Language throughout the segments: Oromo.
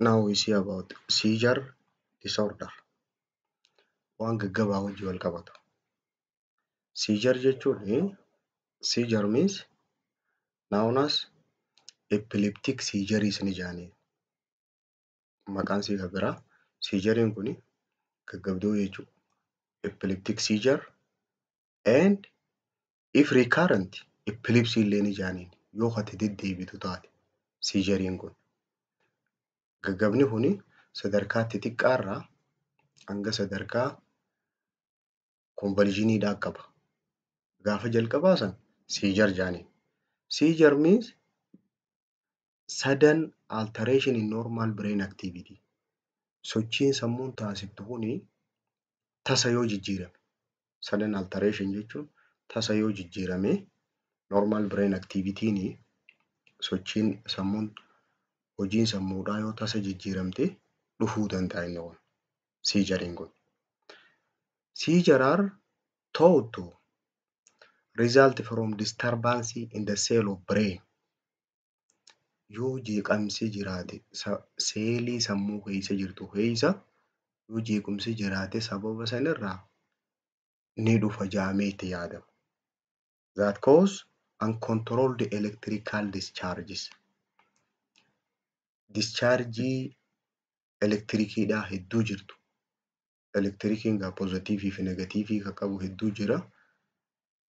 Now we see about seizure disorder. Waan gaggabaa wajji wal qabatu. Seizure jechuun seizure means known as epileptic seizures ni jedhanii. Maqaan isaa kan biraa seizureen kun gaggabduu jechuudha. Epileptic seizure and if recurrent epilepsy illee ni jedhanii yoo ati deddeebitu taate seizureen kun. Gaggabni kun sadarkaa xixiqqaarraa hanga sadarkaa convulsioniidhaa qaba. Gaafa jalqabaa san seizure jedhanii. Seizure means sudden alteration in normal brain activity. Sochiin sammuun taasiftu kuni tasa yoo jijjiirame. Sudden alteration jechuun tasa yoo jijjiirame normal brain activity'n sochiin sammuun hojiin sammuudhaa yoo tasa jijjiiramte dhufuu danda'a inni kun. Seizureen kun. Seizure are thought to result from disturbance in the cell of brain. Yoo jeeqamsi jiraate seelii sammuu keessa jirtu keessa yoo jeequmsi jiraate sababa sanirraa ni dhufa jedhamee itti yaadama. That cause uncontrolled electrical discharges. Dischargii elektirikiidhaa hedduu jirtu. Elektirikiin pozitiivii fi negatiivii kan qabu hedduu jira.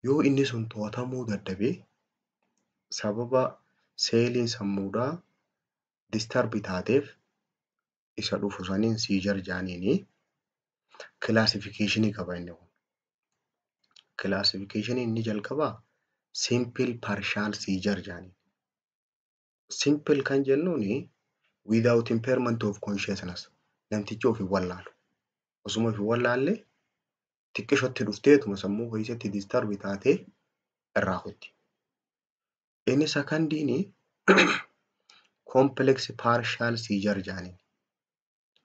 Yoo inni sun to'atamuu dadhabee sababa seeliin sammuudhaa disturb taateef isa dhufu saniin seizure jedhaniini classification qaba inni kun. Classification inni jalqabaa simple partial seizure jedhanii. Simple kan jennuuni without impairment of consciousness. Namtichi of hin wallaalu. Osuma of hin wallaalle xiqqishootti dhufteetuma sammuu keessatti disturb taatee irraa kutti. Inni secondiini complex partial seizure jedhanii.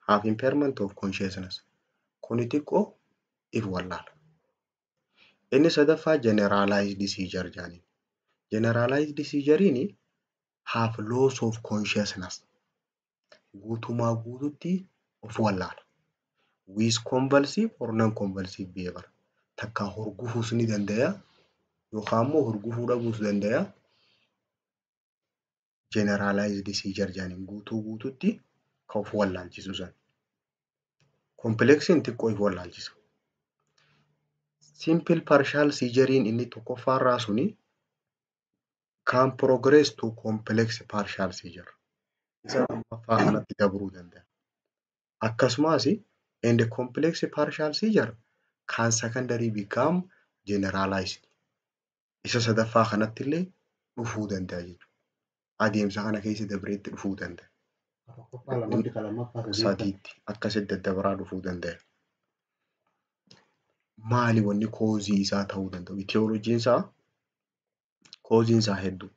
Have impairment of consciousness. Kuni xiqqoo if wallaala. Inni sadaffaa generalized seizure jedhanii. Generalized seizure'n have loss of consciousness. Guutumaa guututti of wallaala. With convulsive or non-convulsive behavior. Takka horgufuus ni danda'a yookaan immoo horgufuu dhabuus danda'a. Generalized seizure jedhanii guutuu guututti kan of wallaalchisu san. Complexiin xiqqoo of wallaalchisa. Simple partial seizure'n inni tokkoffaarraa suni can progress to complex partial seizure. Isa lammaffaa kanatti dabruu danda'a. Akkasumas and the complex partial seizure can secondary become generalized. Isa sadaffaa kanatti illee dhufuu danda'a jechuudha. Adeemsa kana keessa dabreetti dhufuu danda'a. Sadiitti akkasitti daddabaraa dhufuu danda'a. Maali wanni koozii isaa ta'uu danda'u? Etiyooloojiin isaa kooziin isaa hedduu.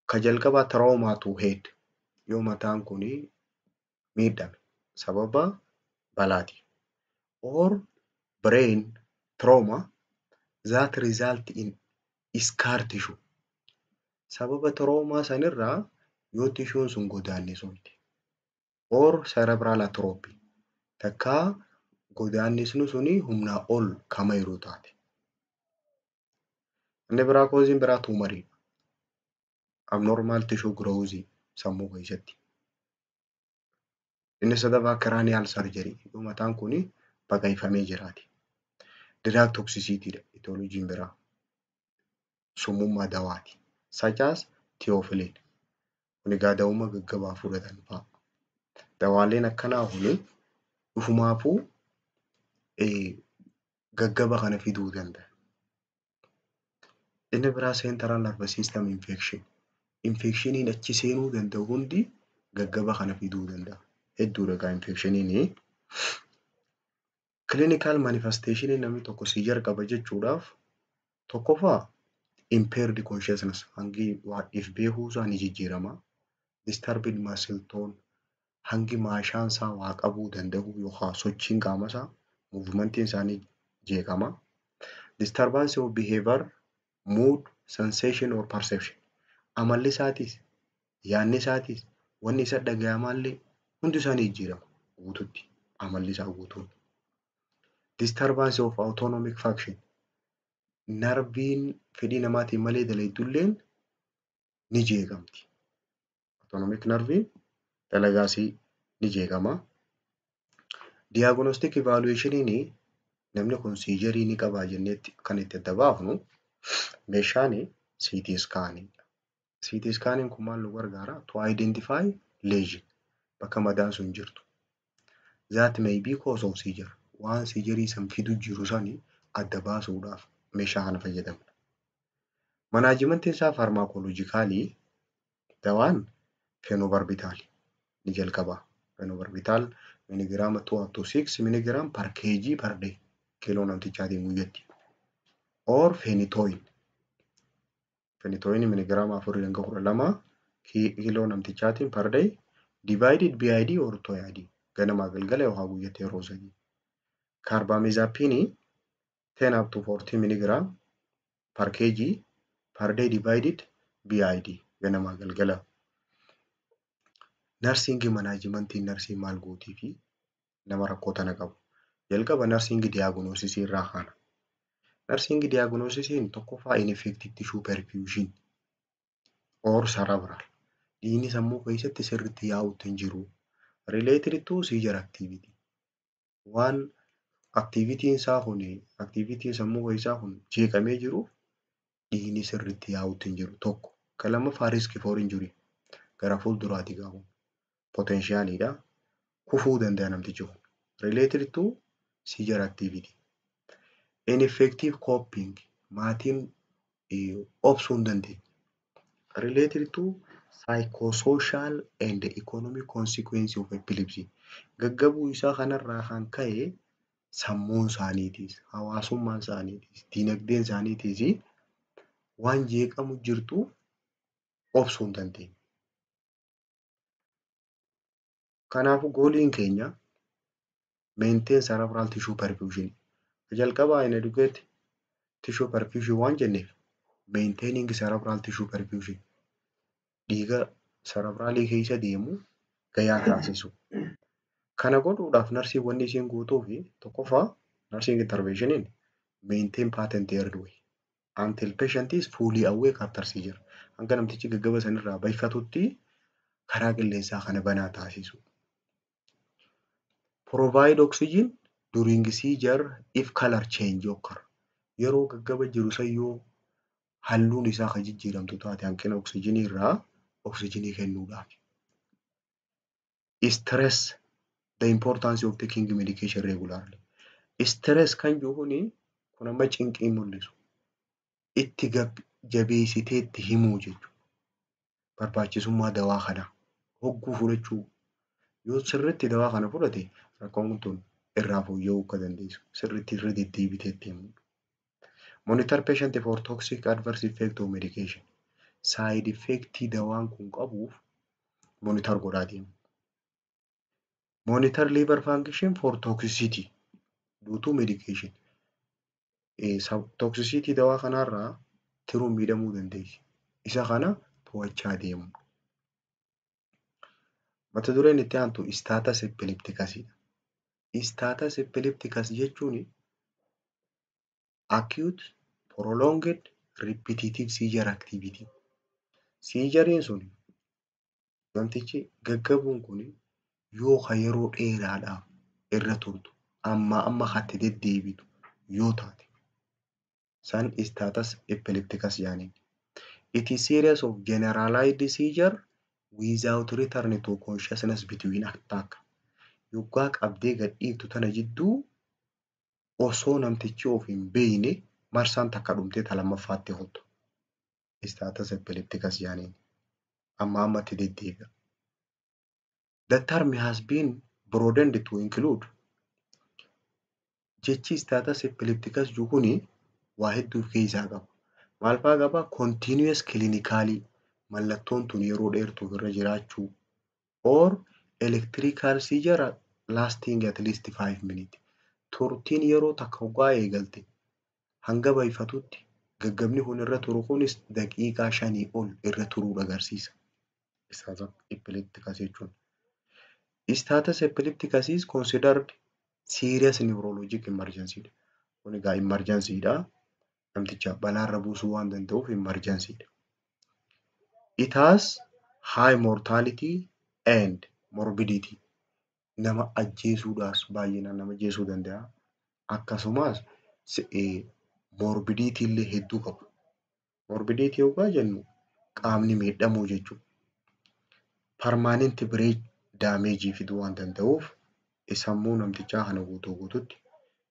Ka jalqabaa trauma to head yoo mataan kun miidhame sababa balaati. Or brain trauma that result in scar tissue. Sababa trauma sanirraa yoo tishuun sun godaannisumti. Or cerebral atrophy. Takka godaannisni suni humnaa ol kama yeroo taate. Inni biraa kooziin biraa tuumarii. Abnormal tissue growth sammuu keessatti. Inni sadaffaa cranial surgery yoo mataan kun baqaqfamee jiraate. Drug toxicity dha etiyooloojiin biraa. Summummaa dawaati. Such as theophylline. Kun egaa dawuma gaggabaa fudhatan fa'a. Dawaaleen akkanaa kun dhufumaafuu gaggaba kana fiduu danda'a. Inni biraa central nervous system infection. Infectioniin achi seenuu danda'u hundi gaggaba kana fiduu danda'a. Hedduudha egaa infectioniin. Clinical manifestation namni tokko seizure qaba jechuudhaaf tokkoffaa impaired consciousness hangi if beekuusaa ni jijjiirama. Disturbed muscle tone hangi maashaan isaa waa qabuu danda'u yookaan sochiin qaama isaa movementiin isaanii jeeqama. Disturbance of behavior, mood, sensation or perception. Amalli isaatis, yaadni isaatis, wanni isa dhaga'amaallee hundi isaanii jijjiirama guututti amalli isaa guutuun. Disturbance of autonomic function. Narviin fedhii namaatiin malee dalaydulleen ni jeeqamti. Autonomic nerviin dalagaasii ni jeeqama. Diagnostic evaluationiin namni kun siijarii ni qabaa jenneetti kan itti adda baafnu meeshaan CT scaaniidha. CT scaaniin kun maal nu gargaara? To identify lesion bakka madaan sun jirtu. That may be cause of seizure. Waan siijarii san fidu jiru sani adda baasuudhaaf meeshaa kana fayyadamna. Manaajimentiin isaa faarmaakooloojikaalii dawaan feenobarbiitaal ni jalqaba. Feenobarbiitaal miligiraama 2-6 miligraam per kg per day kiiloo namtichaatiin guyyatti. Or fenitoin. Fenitoin miligiraama 4-12 kiiloo namtichaatiin per day divided BID or TOID. Ganamaa galgala yookaan guyyatti yeroo sadii. Kaarbamizaapiinii 10-40 miligraam per kg per day divided BID. Ganamaa galgala. Narsiingii manaajimentiin narsii maal gootii fi nama rakkoo tana qabu. Jalqaba narsiingii diyaagnoosisii irraa kaana. Narsiingii diyaagnoosisiin tokkoffaa ineffective tissue perfusion or cerebral. Dhiigni sammuu keessatti sirriitti yaa'uutti hin jiru. Related to seizure activity. Waan activitiin isaa kun activitiin sammuu keessaa kun jeeqamee jiru dhiigni sirriitti yaa'uutti hin jiru tokko. Kan lammaffaa risk for injury gara fuulduraatti qabu. Potentiaalidha. Kufuu danda'a namtichi kun. Related to seizure activity. Ineffective coping maatiin obsuu hin dandeenye. Related to psychosocial and economic consequences of epilepsy. Gaggabuu isaa kanarraa kan ka'e sammuun isaaniitiis, hawaasummaan isaaniitiis, dinagdeen isaaniitiis waan jeeqamu jirtu obsuu hin dandeenye. Kanaafuu gooliin keenya maintain cerebral tissue perfusion. Jalqabaa in educate tissue perfusion waan jenneef maintaining cerebral tissue perfusion. Dhiiga cerebraalii keessa deemu gayaa taasisu. Kana godhuudhaaf narsiin wanni isiin guutuu fi tokkoffaa nursing interventioniin maintain patent airway until patient is fully awake after seizure. Hanga namtichi gaggaba sanirraa baay'atutti karaa qilleensaa kana banaa taasisu. Provide oxygen during seizure if color change occur. Yeroo gaggaba jiru sayyoo halluun isaa kan jijjiiramtu taate hanqina oxygenii irraa oxygenii kennuudhaaf. Stress, the importance of taking medication regularly. Stress kan jiruuni kun amma cinqii mul'isu. Itti jabeessitee itti himuu jechuudha. Barbaachisummaa dawaa kanaa hogguu fudhachuu. Yoo sirriitti dawaa kana fudhate rakkoon kun irraa fooyya'uu akka dandeessu sirriitti irra deddeebitee itti himuu. Monitor patient for toxic adverse effect of medication. Side effect dawaan kun qabuuf monitor godhaa deemu. Monitor liver function for toxicity due to medication. Toxicity dawaa kanarraa tiruun miidhamuu dandeessi. Isa kana to'achaa deemu. Mata dureen itti aantu status epilepticus'idha. Status epilepticus jechuun acute prolonged repetitive seizure activity. Seizuriin sun namtichi gaggabuun kun yoo yeroo dheeraadhaaf irra turtu amma hatti deddeebitu yoo taate san status epilepticus jedhaniin. It is series of generalized seizure without return to consciousness between attack. Yoggaa qabdee gadhiiftu tana jidduu osoo namtichi of hin beekne marsaan takka dhumtee lamaffaatti hooltu. Status epilepticus jedhaniin. Ammatti deddeebi'a. The term has been broadened to include jechi status epilepticus jukuni waa hedduu of keessaa qaba. Maal fa'aa qaba? Continuous clinically mallattoon tun yeroo dheertuuf irra jiraachuu or electrical seizure lasting at least 5 minutes. Turtiin yeroo takka hoggaa eegalte hanga baay'atutti gaggabni kun irra turu kunis daqiiqaa 5 ol irra turuu agarsiisa. Status epilepticus jechuun. Status epilepticus is considered serious neurologic emergency dha. Kun egaa emergency dha. Namticha balaarra buusuu waan danda'uuf emergency dha. It has high mortality and morbidity. Nama ajjeesuudhaas baay'inaan nama ajjeesuu danda'a. Akkasumas morbidity illee hedduu qabu. Morbidity yoggaa jennu qaamni miidhamuu jechuudha. Permanent brain damage fiduu waan danda'uuf sammuu namtichaa kana guutuutti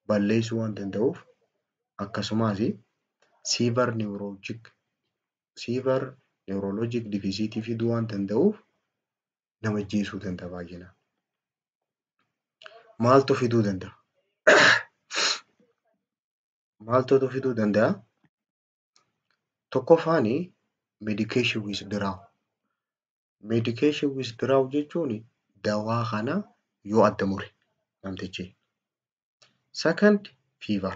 balleessuu waan danda'uuf akkasumas severe neurologic deficit fiduu waan danda'uuf nama ajjeesuu danda'a baay'inaan. Maaltu fiduu danda'a? Maaltu fiduu danda'a? Tokkoffaan medication withdrawal. Medication withdrawal jechuun dawaa kana yoo adda mure namtichi. Second, fever.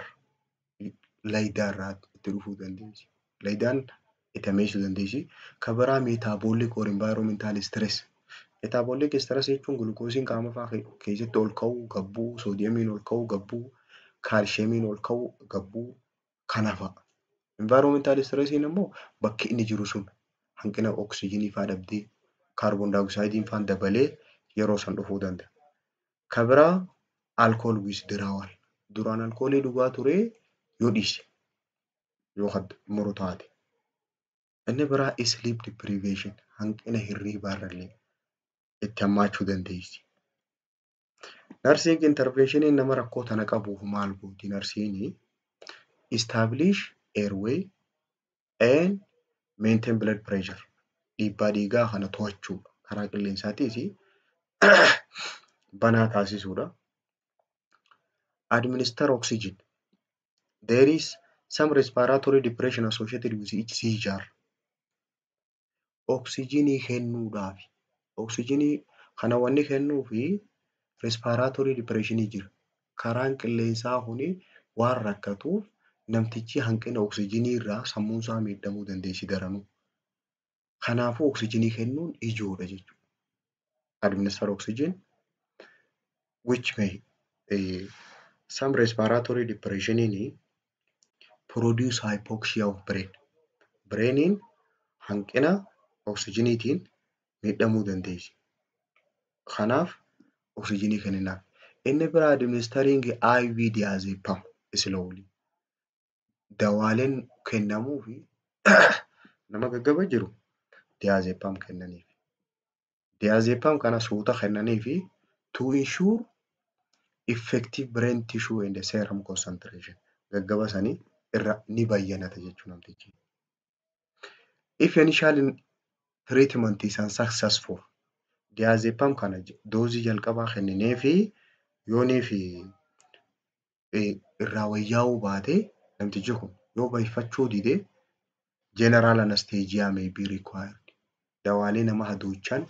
Laaydaa irraa itti dhufuu dandeessi. Laaydaan itti hammeessuu dandeessi. Kan biraa metabolic or environmental stress. Metabolic stress jechuun gulukoosiin qaama fa'aa keessatti ol ka'uu, gabbuu, soodiyamiin ol ka'uu, gabbuu, kaalsheemiin ol ka'uu, gabbuu kana fa'a. Environmental stressiin immoo bakki inni jiru sun hanqina oksijiinii fa'aa dhabdee kaarboon daayoksaayidiin fa'aan dabalee yeroo san dhufuu danda'a. Kan biraa alcohol withdrawal. Duraan alkoolii dhugaa ture yoo dhiise yoo muru taate. Inni biraa sleep deprivation. Hanqina hirriibaa irrallee itti hammaachuu dandeessi. Nursing intervention nama rakkoo tana qabuuf maal gooti nursiin? Establish airway and maintain blood pressure. Dhiibbaa dhiigaa kana to'achuu karaa qilleensaatiis banaa taasisuudha. Administer oxygen. There is some respiratory depression associated with each seizure. Oxygenii kennuudhaaf. Oxygenii kana wanni kennuufi respiratory depressionii jira. Karaan qilleensaa kuni waan rakkatuuf namtichi hanqina oxygenii irraa sammuun isaa miidhamuu dandeessi daranuu. Kanaafuu oxygenii kennuun ijoodha jechuudha. Administer oxygen which may some respiratory depression produce hypoxia of brain. Brainiin hanqina oxygeniitiin miidhamuu dandeessi. Kanaaf oxygenii kenninaaf. Inni biraa administering IV diazepam slowly. Dawaaleen kennamuufi nama gaggaba jiru diazepam kennaniif. Diazepam kana suuta kennaniifi to ensure effective brain tissue and the serum concentration. Gaggaba sanii irra ni bayyanata jechuun namtichi. If initial treatment is unsuccessful, diazepam kana doozii jalqabaa kennineefi yooniifi irraa wayyaa'uu baate namtichi kun yoo baay'ifachuu dide general anesthesia may be required. Dawaalee nama haduuchan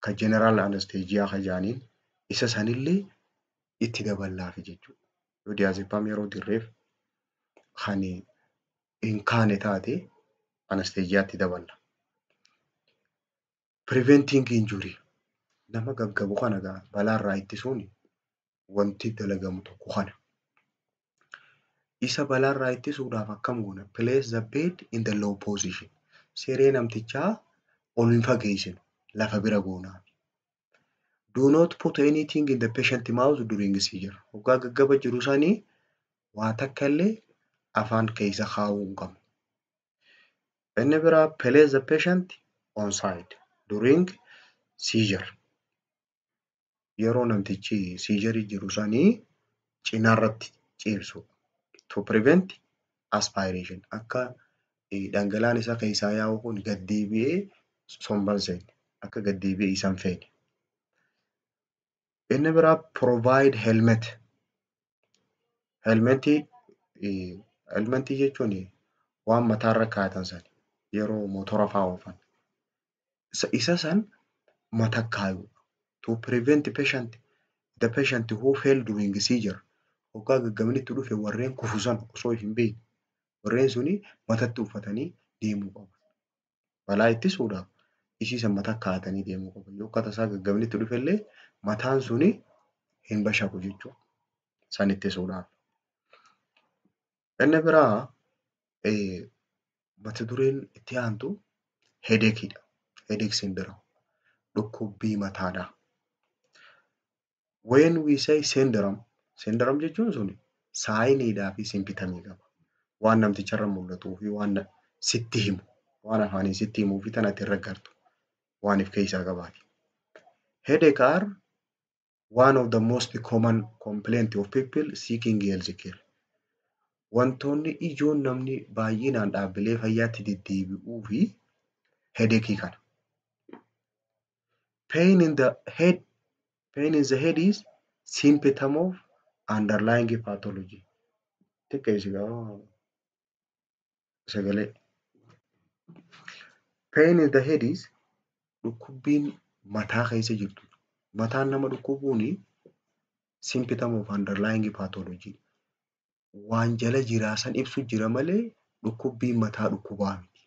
ka general anesthesia kajaaniin isa sanillee itti daballaafi jechuudha. Yoo diazepam yeroo dirreef kan hin kaane taate anesthesiaatti daballa. Preventing injury. Nama gaggabu kana balaarraa ittisuun wanti dalagamu tokko kana. Isa balaarraa ittisuudhaaf akkam goona? Place the bed in the low position. Siree namtichaa ol hin fageessinu lafa bira goonaa. Do not put anything in the patient mouth during seizure. Hoggaa gaggaba jiru sanii waa takka illee afaan keessa kaa'uu hin qabnu. Inni biraa place the patient on side during seizure. Yeroo namtichi seizure jiru sanii cinaarratti ciibsu. To prevent aspiration. Akka dhangalaan isa keessaa yaa'u kun gaddeebi'ee somban seene. Akka gaddeebi'ee isan feene. Inni biraa provide helmet. Helmetii jechuun waan mataarra kaa'atan sani yeroo motora fa'aa oofan. Isa san mata kaayu. To prevent the patient who fell during seizure. Hoggaa gaggabanitti dhufe warreen kufusan osoo hin beekne. Warreen suni matatti uffatanii deemuu qabu. Balaa ittisuudhaaf ishii san mataa kaa'atanii deemuu qabu. Yoo akka tasaa gaggabnitti dhufellee mataan suni hin bashaqu jechuudha. San ittisuudhaaf. Inni biraa mata dureen itti aantu hedeekidha. Hedeek syndrome. Dhukkubbii mataadha. When we say syndrome jechuun suni saayiniidhaa fi simpitamii qaba. Waan namticharra mul'atuu fi waan sitti himu, waan afaanii sitti himuu fi tanatti irra gartu waan of keessaa qabaati. Headache are one of the most common complaint of people seeking health care. Wantoonni ijoon namni baay'inaan dhaabbilee fayyaatti deddeebi'uu fi headache kana. Pain in the head is symptom of underlying pathology. Sagalee. Pain in the head is dhukkubbiin mataa keessa jirtu. Mataan nama dhukkubuuni symptom of underlying pathology. Waan jala jiraasan ibsu jira malee dhukkubbiin mataa dhukkubaa miti.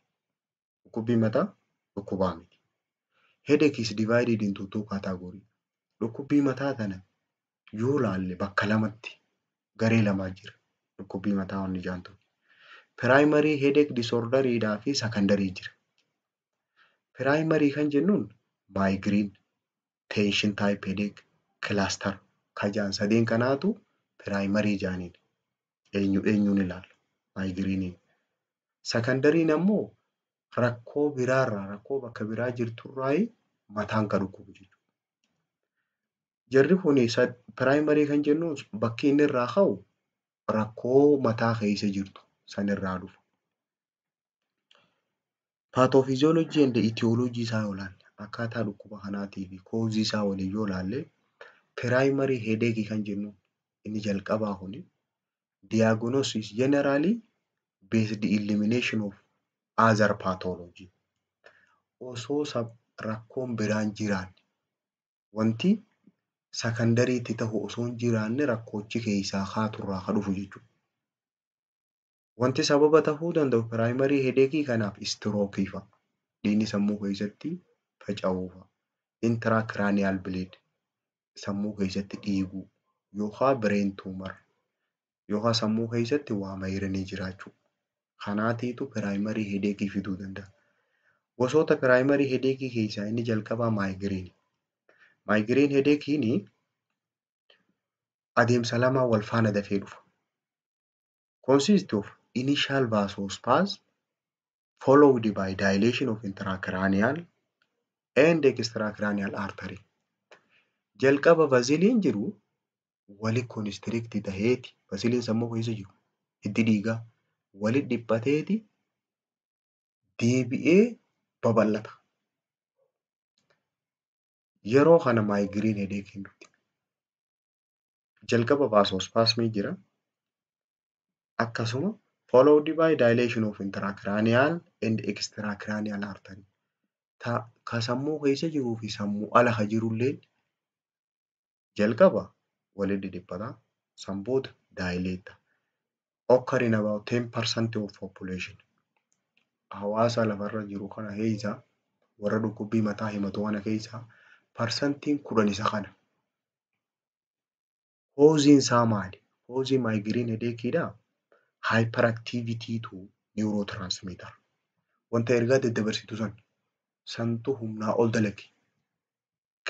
Dhukkubbiin mataa dhukkubaa miti. Headache is divided into two categories. Dhukkubbii mataa kana yoo laalle bakka lamatti garee lamaa jira. Dhukkubbii mataa wanni jaantu. Primary headache disorderidhaa fi secondary jira. Primary kan jennuun migraine, tension type headache, cluster kajaan sadeen kanaatu primary jaaniin. Eenyuun ilaalla migraine. Secondary ammoo rakkoo biraarraa rakkoo bakka biraa jirturraa mataan kan dhukkubu jechuudha. Jarri kuni primary kan jennuun bakki inni irraa ka'u rakkoo mataa keessa jirtu sanirraa dhufa. Pathophysiology and etiology isaa yoo laalle akkaataa dhukkuba kanaatii fi koozii isaa waliin yoo laalle primary headache kan jennuun inni jalqabaa kuni diagnosis generally based elimination of other pathology. Osoo rakkoon biraan jiraanne wanti secondariitti ta'u osoo hin jiraanne rakkoochi keessaa kaaturraa kan dhufu jechuudha. Wanti sababa ta'uu danda'u primary headache kanaaf stroke fa'a. Dhiigni sammuu keessatti faca'uu fa'a. Intracranial bleed sammuu keessatti dhiiguu yookaan brain tumor yookaan sammuu keessatti waa mayranii jiraachuu. Kanaatiitu primary headache fiduu danda'a. Gosoota primary headache keessaa inni jalqabaa migraine. Migraine headache adeemsa lamaan wal faana dafee dhufa. Consist of initial vasospasm followed by dilation of intracranial and extracranial artery. Jalqaba vasiliin jiru wali constrict taheeti. Vasiliin sammuu keessa jiru hiddi dhiigaa wali dhiphateeti deebi'ee babal'ata. Yeroo kana migraine headache hin dhufti. Jalqaba vasospasmii jira. Akkasuma followed by dilation of intracranial and extracranial artery. Ka sammuu keessa jiruu fi sammuu ala ka jirullee jalqaba walitti dhiphata. Samboota dilate. Occurring about 10% of population. Hawaasa lafarra jiru kana keessa warra dhukkubbii mataa himatu kana keessa parsantiin 10 isa kana. Causein isaa maali? Cause migraine headacheedha. Hyperactivity to neurotransmitter. Wanta ergaa daddabarsitu santu humnaa ol dalage.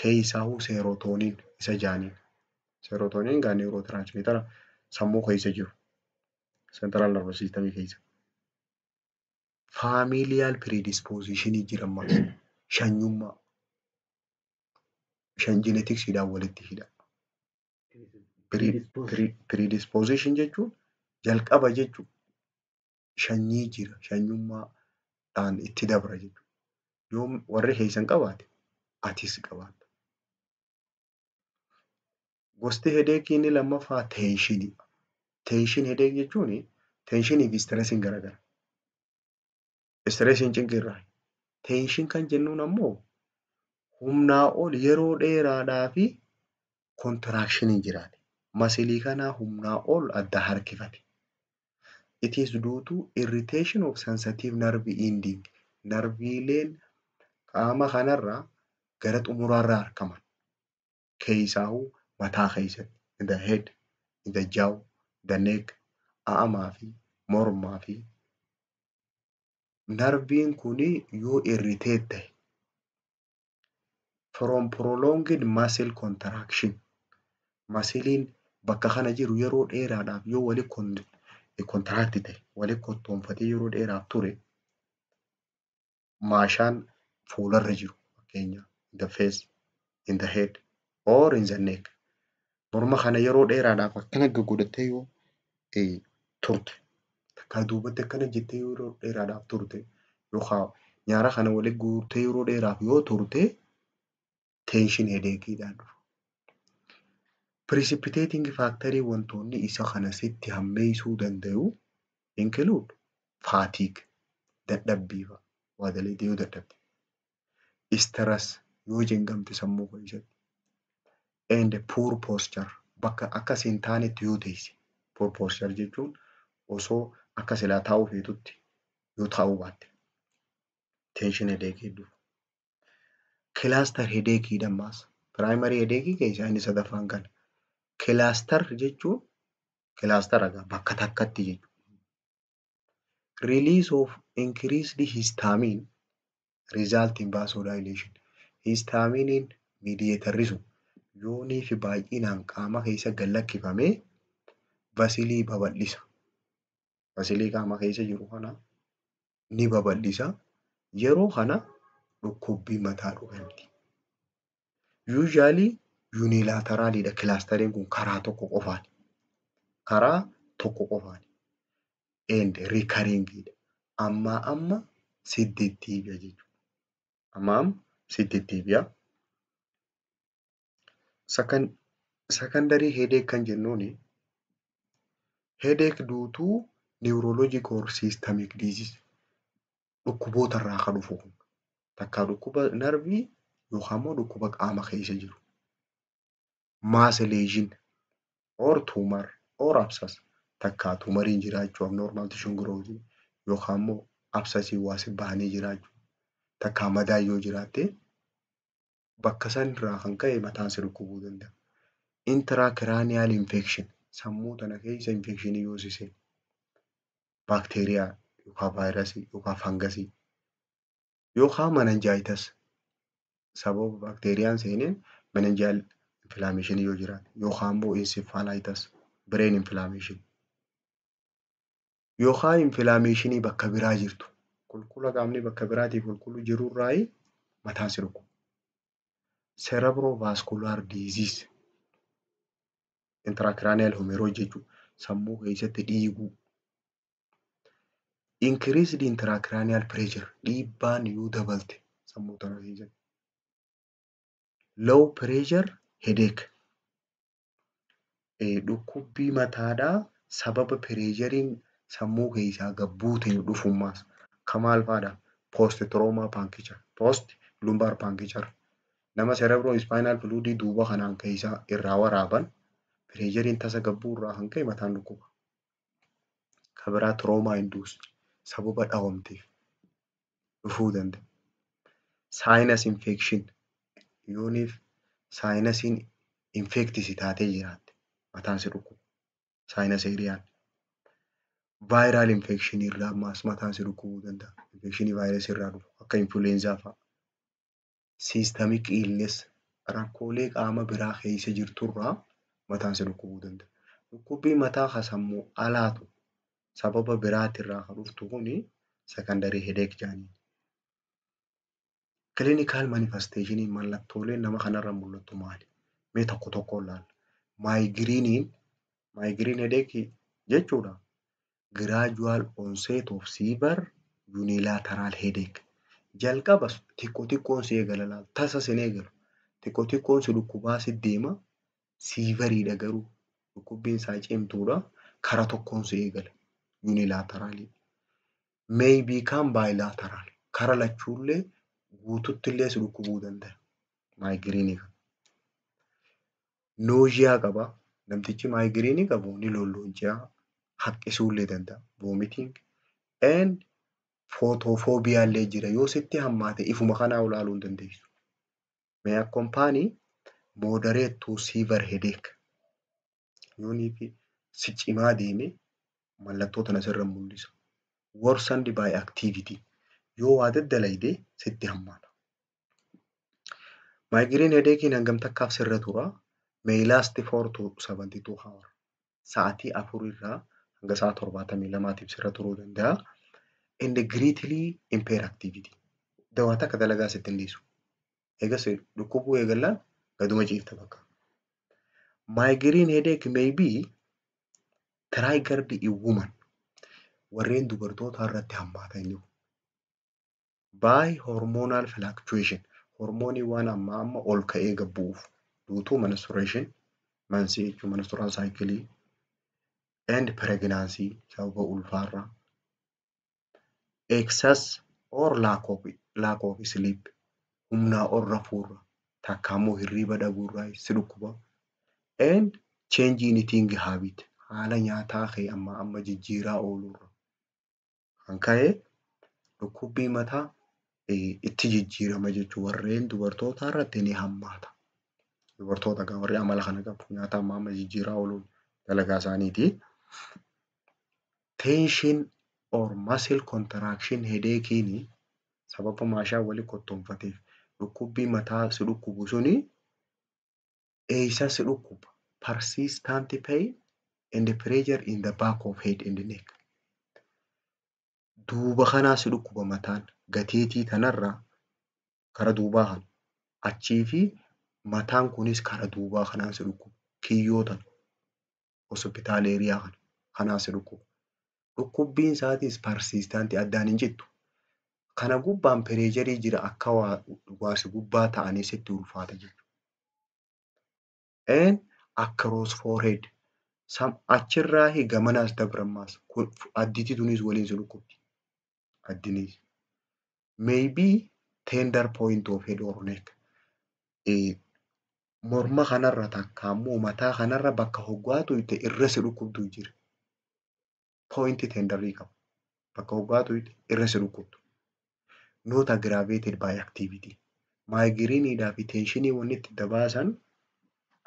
Keessaahuu seerotoniin isa jaaniin. Seerotoniin gaa neurotransmitter sammuu keessa jiru. Central nervous system keessa. Familial predisposition jira ammas. Shanyummaa. Geneticsdhaan walitti hidha. Predisposition jechuun jalqaba jechuun shanyii jira. Shanyummaadhaan itti dabra jechuudha. Yoo warri keessan qabaate atis qabaatta. Gosti headache inni lammaffaa tensionii. Tension headache jechuun tensionii fi stressiin garagara. Stressiin cinqirraa. Tension kan jennuun ammoo humnaa ol yeroo dheeraadhaa fi contractionii jiraate. Masilii kanaa humnaa ol adda harkifate. It is due to irritation of sensitive nerve ending. Narviileen qaama kanarraa gara xumuraarraa argaman. Keessaahuu mataa keessatti in the head, in the jaw, the neck, qaamaa fi mormaa fi narviin kuni yoo irritate ta'e from prolonged muscle contraction masiliin bakka kana jiru yeroo dheeraadhaaf yoo contract ta'e walitti kottoonfatee yeroo dheeraaf ture maashaan fuularra jiru fakkeenyaaf in the face, in the head or in the neck morma kana yeroo dheeraadhaaf akkana godhattee yoo turte takkaa duubatti akkana jettee yeroo dheeraadhaaf turte yookaan nyaara kana walitti guurtee yeroo dheeraaf yoo turte tension headacheedhaan dhufa. Precipitating factorii wantoonni isa kana sitti hammeessuu danda'u include fatigue dadhabbii fa'a waa dalagaa yoo dadhabde stress yoo jengamte sammuu keessatti and poor posture bakka akkas hin taanetti yoo teesse poor posture jechuun osoo akka silaa taa'uu feetutti yoo taa'uu baatte tension headache dhufa. Cluster headache dhammaas primary headache keessaa inni sadaffaan kana. Cluster jechuun cluster bakka takkatti jechuudha. Release of increased histamine result in vasodilation. Histaminiin mediatorri sun yoonii fi baay'inaan qaama keessa gad lakkifamee vasilii babal'isa. Vasilii qaama keessa jiru kana ni babal'isa. Yeroo kana dhukkubbii mataa dhufamti. Usually unilateraalidha kilaastariin kun karaa tokko qofaani. Karaa tokko qofaani. And recurringidha. Amma siddettiibiya jechuudha. Amma siddettiibiya. Secondary headache kan jennuuni headache duutuu neurologic or systemic disease dhukkuboota irraa kan dhufu kun takkaa dhukkuba narvii yookaan immoo dhukkuba qaama keessa jiru. Mass lesion or tumor or abscess takkaa tumoriin jiraachuu abnormal tissue growth yookaan immoo abscessii waasi bahanii jiraachuu takkaa madaa yoo jiraatte bakka san irraa kan ka'e mataan si dhukkubuu danda'a. Intracranial infection sammuu tana keessa infekshinii yoo sisee baakteeriyaa yookaan vaayirasii yookaan fangasii yookaan meningitis sababa baakteeriyaan seeneen meningeal inflammation yoo jiraate yookaan immoo encephalitis brain inflammation yookaan inflammation bakka biraa jirtu qulqulla qaamni bakka biraatii qulqullu jirurraa mataan si dhukkuba. Cerebrovascular disease intracranial hemorrhage jechuun sammuu keessatti dhiiguu. Increased intracranial pressure dhiibbaan yoo dabalte sammuu tana keessatti. Low pressure headache dhukkubbii mataadhaa sababa pireeshariin sammuu keessaa gad buuteen dhufummaas kan maal fa'aadha? Post trauma puncture, post lumbar puncture. Nama cerebrospinal fluid duuba kanaan keessaa irraa waraaban pireeshariin tasa gad bu'u irraa kan ka'e mataan dhukkuba. Kan biraa trauma induced sababa dhawamteef dhufuu danda'a. Sinus infection yooniif saayinasiin infektisi taatee jiraatte mataan si dhukkuba. Sinus eriyaan. Viral infection irraa ammaas mataan si dhukkubuu danda'a. Infekshinii vaayirasii irraa dhufu akka influenza fa'a. Systemic illness rakkoolee qaama biraa keessa jirturraa mataan si dhukkubuu danda'a. Dhukkubbii mataa kan sammuu alaatu sababa biraatirraa kan dhuftu kuni secondary headache jedhanii. Clinical manifestation mallattooleen nama kanarra mul'atu maali? Mee tokko tokkoon ilaalla. Migraine headache jechuudha. Gradual onset of severe unilateral headache. Jalqaba xiqqoon si eegala laal tasa sin eegalu. Xiqqoon si dhukkubaa si deema severiidha garuu dhukkubbiin isaa cimtuudha kara tokkoon si eegala unilaterally. May become bilateral kara lachuullee guututti illee si dhukkubuu danda'a. Migraine kana. Nausea qaba. Namtichi migraine qabu ni lollonji'a haqqisuullee danda'a. Vomiting and Footofoobiyaa illee jira. Yoo sitti hammaate ifuma kanaa ilaaluu hin dandeessu. May accompany moderate to severe headache. Yooniif si cimaa deeme mallattoo tana sirra mul'isa. Worsened by activity. Yoo waa daddalayde sitti hammaata. Migraine headachein hangam takkaaf sirra tura? May last 4 to 72 hours. Sa'aatii 4 irraa hanga sa'a 72tiif sirra turuu danda'a. And greatly impair activity. Dawaa takka dalagaa sitti hin dhiisu. Eegas dhukkubuu eegallaan gaduma ciifta bakka. Migraine headache may be triggered in woman. Warreen dubartoota irratti hammaata inni kun. By hormonal fluctuation. Hormoonii waan amma ol ka'ee gabbu'uuf. Due menstruation, mansii jechuun menstrual cycle and pregnancy sababa ulfaarraa. Excess or lack of sleep. Humnaa ol rafuurra. Takka immoo hirriba dhabuurraa si dhukkuba. And change in eating habit. Haala nyaataa kee amma jijjiiraa ooluurra. Kan ka'e dhukkubbii mataa itti jijjiirama jechuun warreen dubartoota irratti ni hammaata. Dubartoota warri amala kana qabu nyaata amma jijjiiraa ooluun dalagaa isaaniiti. Tension or muscle contraction headachein sababa maashaa wali kottoonfateef dhukkubbii mataa si dhukkubu suni eessa si dhukkuba? Persistent pain and pressure in the back of head and neck. Duuba kanaa si dhukkuba mataan gateetii tanarraa kara duubaa kan achii fi mataan kunis kara duubaa kanaan si dhukkuba. Kiyyootan hospitaal eeriyaa kanaa si dhukkuba. Dhukkubbiin isaatis persistent addaan hin jettu. Kana gubbaan pireejarii jira akka waasi gubbaa ta'anii sitti ulfaata jechuudha. And across forehead. Achirraa gamanaas dabrammaas additi tunis waliin si dhukkubdi. Addinis. Maybe tender point of head or neck. Morma kanarra takka ammoo mataa kanarra bakka hoggaatu itti irra si dhukkubdu jira. Point tenderii qaba. Bakka hoggaatu itti irra si dhukkubdu. Not aggravated by activity. Migraineidhaa fi tensionii wanni itti dabaasan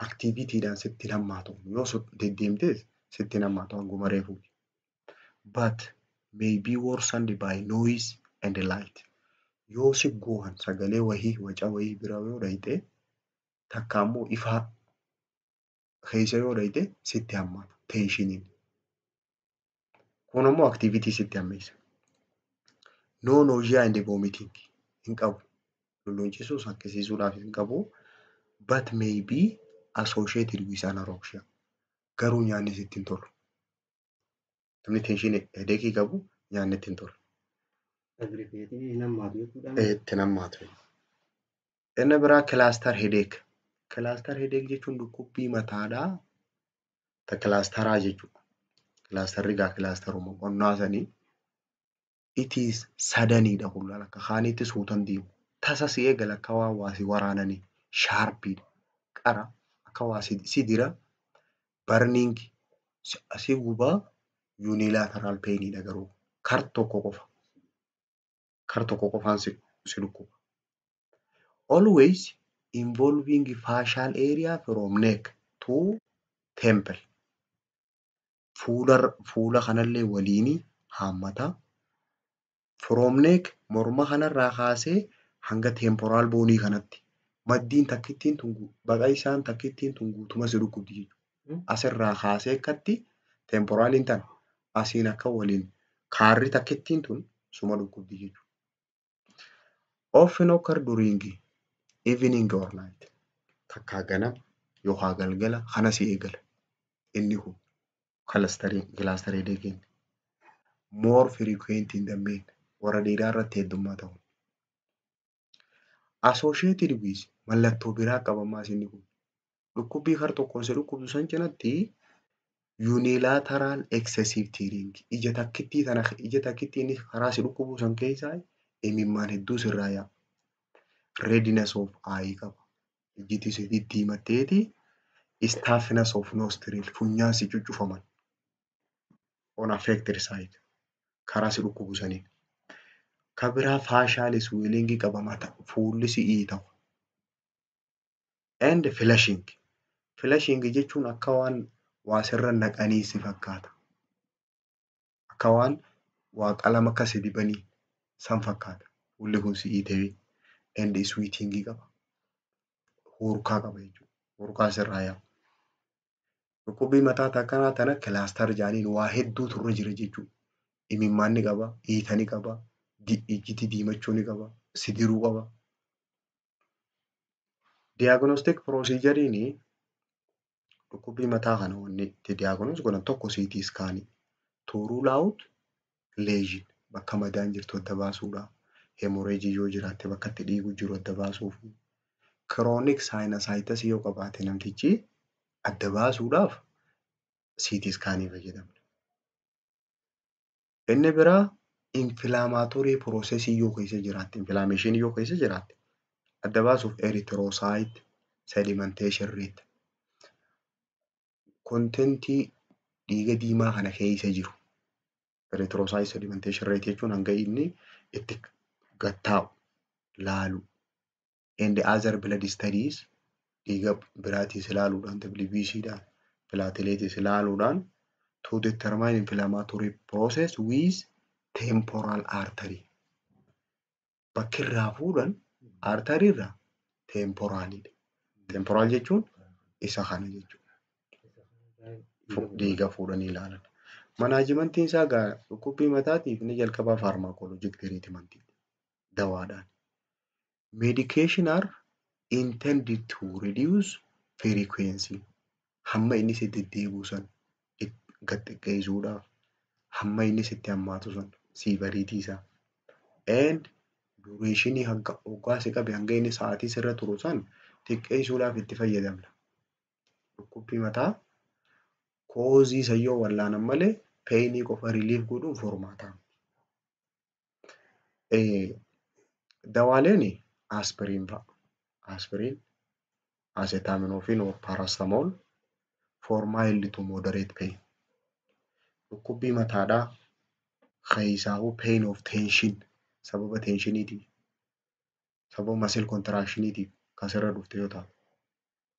activityidhaan sitti hammaatu. Yoo deddeemtes sitti hammaatu hanguma reefuuti. But may be worsened by noise and light. Yoo si goohan sagalee wahii waca wahii bira yoo dhayite takka ammoo ifaa keessa yoo dhayite sitti hammaata tensioniin. Kun ammoo activity sitti hammeessa. No nausea and vomiting hin qabu. Lollonchisuu sakkisiisuudhaaf hin qabu. But may be associated with anorexia. Garuu nyaanni sitti hin tolu. Namni tension headache qabu nyaanni itti hin tolu. Itti hammaatu. Inni biraa cluster headache. Cluster headache jechuun dhukkubbii mataadhaa ta clusteraa jechuudha. Clusterri gaa clusteruma qonnaa sanii. It is suddenidha kullaa akka kaanitti suutan deemu. Tasa si eegala akka waan waasi waraananii sharpidha. Qara akka waasi sidira burning si gubaa unilateral painidha garuu kar tokko qofa. Kar tokko qofaan si dhukkuba. Always involving facial area from neck to temple. Fuula kanallee waliini haammata. From neck morma kanarraa kaasee hanga temporal boonii kanatti. Maddiin takkittiin tungu baqa isaan takkittiin tunguutuma si dhukkubdi jechuudha. Asirraa kaasee akkatti temporaliin tan asiin akka waliin kaarri takkittiin tun suma dhukkubdi jechuudha. Often occur during evening or night. Takkaa ganama yookaan galgala kana si eegala. Inni kun cluster headache. More frequent in the men. Warra dhiiraa irratti heddummaa ta'u. Associated with mallattoo biraa qabammaas inni kun. Dhukkubbii kar tokkoon si dhukkubdu san cinatti unilateral excessive tearing. Ija takkittiin karaa si dhukkubuu san keessaa imimmaan hedduu sirraa yaa'a. Redness of eye qaba. Ijiti si diimatteeti. Stiffness of nostril. Funyaan si cuccufaman. On affected side. Karaa si dhukkubu saniin. Ka biraa faashaal iswiilingii qaba fuulli si'ii ta'u. And flashing. Flashing jechuun akka waan waa sirra naqanii si fakkaata. Akka waan waa qalama akka si dibanii san fakkaata. Fuulli kun si'ii ta'ee. And sweetingii qaba. Hurkaa qaba jechuudha. Hurkaa sirraa yaa'u. Dhukkubbii mataa akkanaa tana kilaaster jaaniin waa hedduutu irra jira jechuudha. Imimmaan ni qaba, hiita ni qaba, ijji diimachuu ni qaba, sidiruu qaba. Diagnostic proceduriin dhukkubbii mataa kana wanni itti diagnosis godhan tokko CT scan to rule out lesion bakka madaan jirtu adda baasuudha. Hemorrhage yoo jiraatte bakka itti dhiigu jiru adda baasuuf. Chronic sinusitis yoo qabaate namtichi adda baasuudhaaf CT scan fayyadamna. Inni biraa inflammatory process yoo keessa jiraatte, inflammation yoo keessa jiraatte adda baasuuf erythrocyte sedimentation rate. Kontentii dhiiga diimaa kana keessa jiru. Erythrocyte sedimentation rate jechuun hanga inni itti gattaa'u laalu. And other blood studies dhiiga biraatis ilaaluudhaan WBCdhaan platelets ilaaluudhaan to determine inflammatory process with temporal artery. Bakki irraa fuudhan artery irraa temporalidha. Temporal jechuun isa kana jechuudha. Dhiiga fuudhanii ilaalan. Manaajimentiin isaa dhukkubbii mataatiif ni jalqaba pharmacologic treatment dawaadhaan. Medication are intended to reduce frequency. Hamma inni sitti deddeebi'u san gad xiqqeessuudhaaf, hamma inni sitti hammaatu san severitii isaa. And duration hanga waggaa si qabe hanga inni sa'aatii sirra turu san xiqqeessuudhaaf itti fayyadamna. Dhukkubbii mataa koozii isa yoo wallaanan malee peenii qofa relief godhuun furmaata. Dawaaleen aspiriin fa'a. Aspiriin, acetaminophen or paracetamol for mild to moderate pain. Dhukkubbii mataadhaa keessaahu pain of tension sababa tensioniitiif, sababa muscle contractioniitiif kan sirra dhufte yoo taate,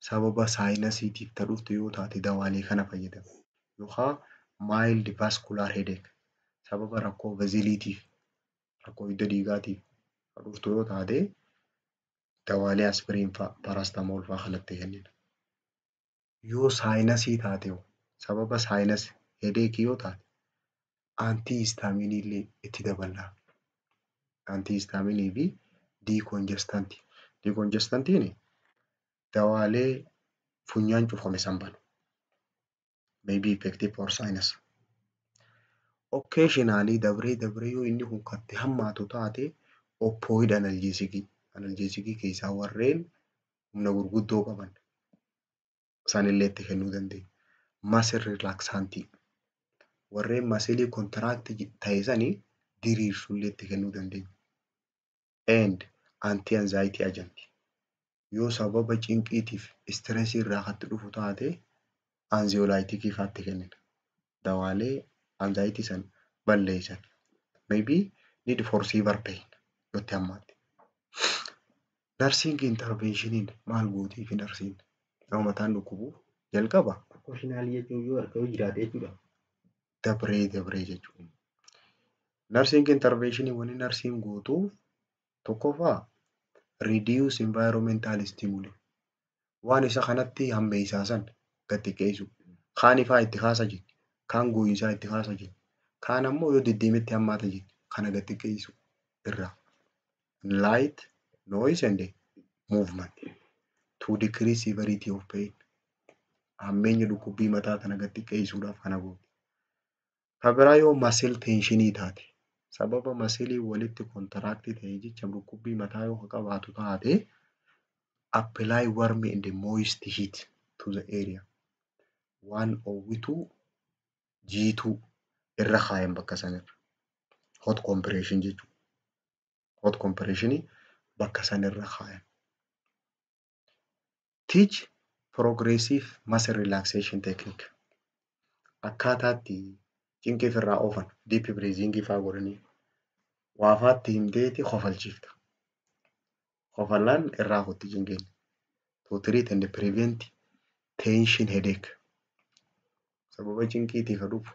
sababa saayinasiitiif ta dhufte yoo taate dawaalee kana fayyadamu. Yookaan mild vascular headache sababa rakkoo vaziliitiif, rakkoo hidda dhiigaatiif kan dhuftu yoo taate dawaalee aspiriin fa'a, paracetamol fa'a kanatti kennina. Yoo saayinasii taate sababa saayinas headache yoo taate antihistaminii illee itti daballa. Antihistaminii fi decongestant. Decongestantiin dawaalee funyaan cufame san banu. May be effective for sinus. Occasionally dabree yoo inni kun katti hammaatu taate opioid analgesic. Analgesic keessaa warreen humna gurguddoo qaban sanillee itti kennuu dandeenya. Muscle relaxant. Warreen masilii contract ta'e sanii diriirsullee itti kennuu dandeenya. And anti-anxiety agent. Yoo sababa cinqiitiif stressii irraa katti dhufu taate anxiolytic faatti kennina. Dawaalee anxiety san balleessan. Maybe need for severe pain yoo itti hammaate. Nursing interventioniin maal gootiif nursiin? Yoo mataan dhukkubu jalqaba. Proportional jechuun yoo harka jiraate jechuudha. Dabree jechuudha. Nursing interventionii wanni nursiin gootu tokkoffaa reduce environmental stimuli. Waan isa kanatti hammeessaa san gad xiqqeessu. Kaan ifaa itti kaasa jenni. Kaan gooyinsaa itti kaasa jenni. Kaan ammoo yoo deddeemetti hammaata jenni. Kana gad xiqqeessu irraa. Light, noise and movement to decrease severity of pain. Hammeenya dhukkubbii mataa kana gad xiqqeessuudhaaf kana gootu. Kabiraa yoo muscle tensionii taate sababa masilii walitti contract ta'e jecha dhukkubbii mataa yoo qabaatu taate apply warm and moist heat to the area. Waan oowwituu jiituu irra kaayan bakka sanirra. Hot compression jechuudha. Hot compressionii bakka sanirra kaayan. Teach progressive muscle relaxation technique. Akkaataatti cinqii irraa oofan deep breathing fa'aa godhanii waafaatti himteeti kofalchiifta. Kofallaan irraa kutti jingeen. To treat and prevent tension headache. Sababa cinqiitii ka dhufu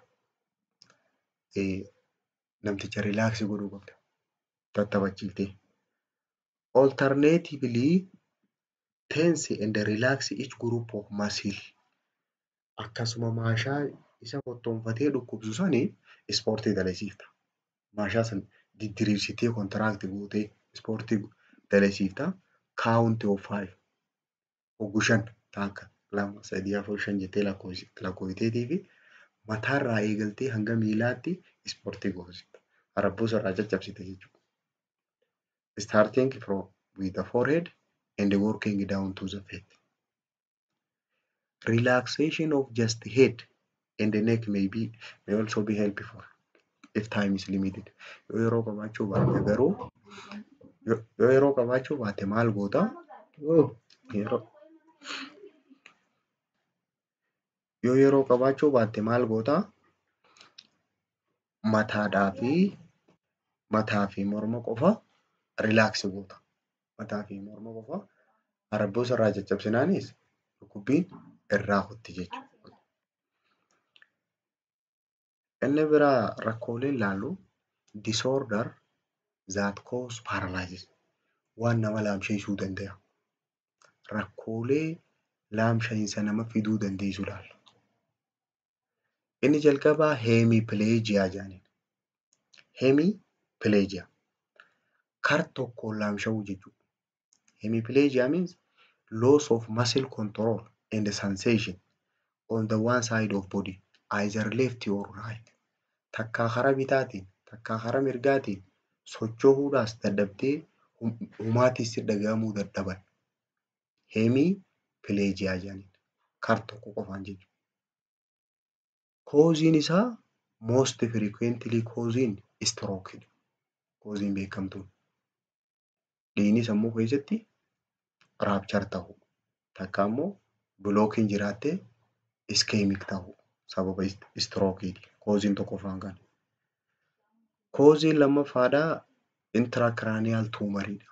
namticha rilaaksii godhuu qabda. Tattafachiiftee. Alternatively, tense and relax each group of muscle. Akkasuma maashaa isa kottoonfatee dhukkubsu sanii ispoortii dalasiifta. Maashaa san diddiriirsitee kontiraakti gootee ispoortii dalasiifta. Count of 5. Hoggu 5 takka 2 3 4 5 jettee lakkoofteetii fi mataarraa eegaltee hanga miilaatti ispoortii goosifta. Arabboos irraa caccabsite jechuudha. Starting from with the forehead and working down to the feet. Relaxation of just head and the neck may also be helpful if time is limited. Yoo yeroo qabaachuu baatte garuu yoo yeroo qabaachuu baatte maal goota? Yoo yeroo qabaachuu baatte maal goota? Mataa fi morma qofa relax goota. Mataa fi morma qofa arabboos irraa caccabsinaanis dhukkubbiin irraa kutti jechuudha. Inni biraa rakkoolee ilaallu disorder that cause paralysis waan nama laamsheessuu danda'a. Rakkoolee laamsha'iinsa nama fiduu dandeessu ilaalla. Inni jalqabaa hemiplegia jedhaniin. Hemiplegia kar tokkoon laamsha'uu jechuudha. Hemiplegia means loss of muscle control and sensation on the one side of body, either left or right. Takkaa karaa bitaatiin, takkaa karaa mirgaatiin socho'uudhaas dadhabdee humaatis dhagahamuu dadhaban. Hemiplegia jedhaniin. Kar tokko qofaan jechuudha. Causein isaa most frequently causing stroke. Causein beekamtuun. Dhiigni sammuu keessatti raapchar ta'u. Takka immoo blookiin jiraattee iskemik ta'u sababa strookiiti. Causein tokko qofaan kan. Causein lammaffaadhaa intracranial tumoridha.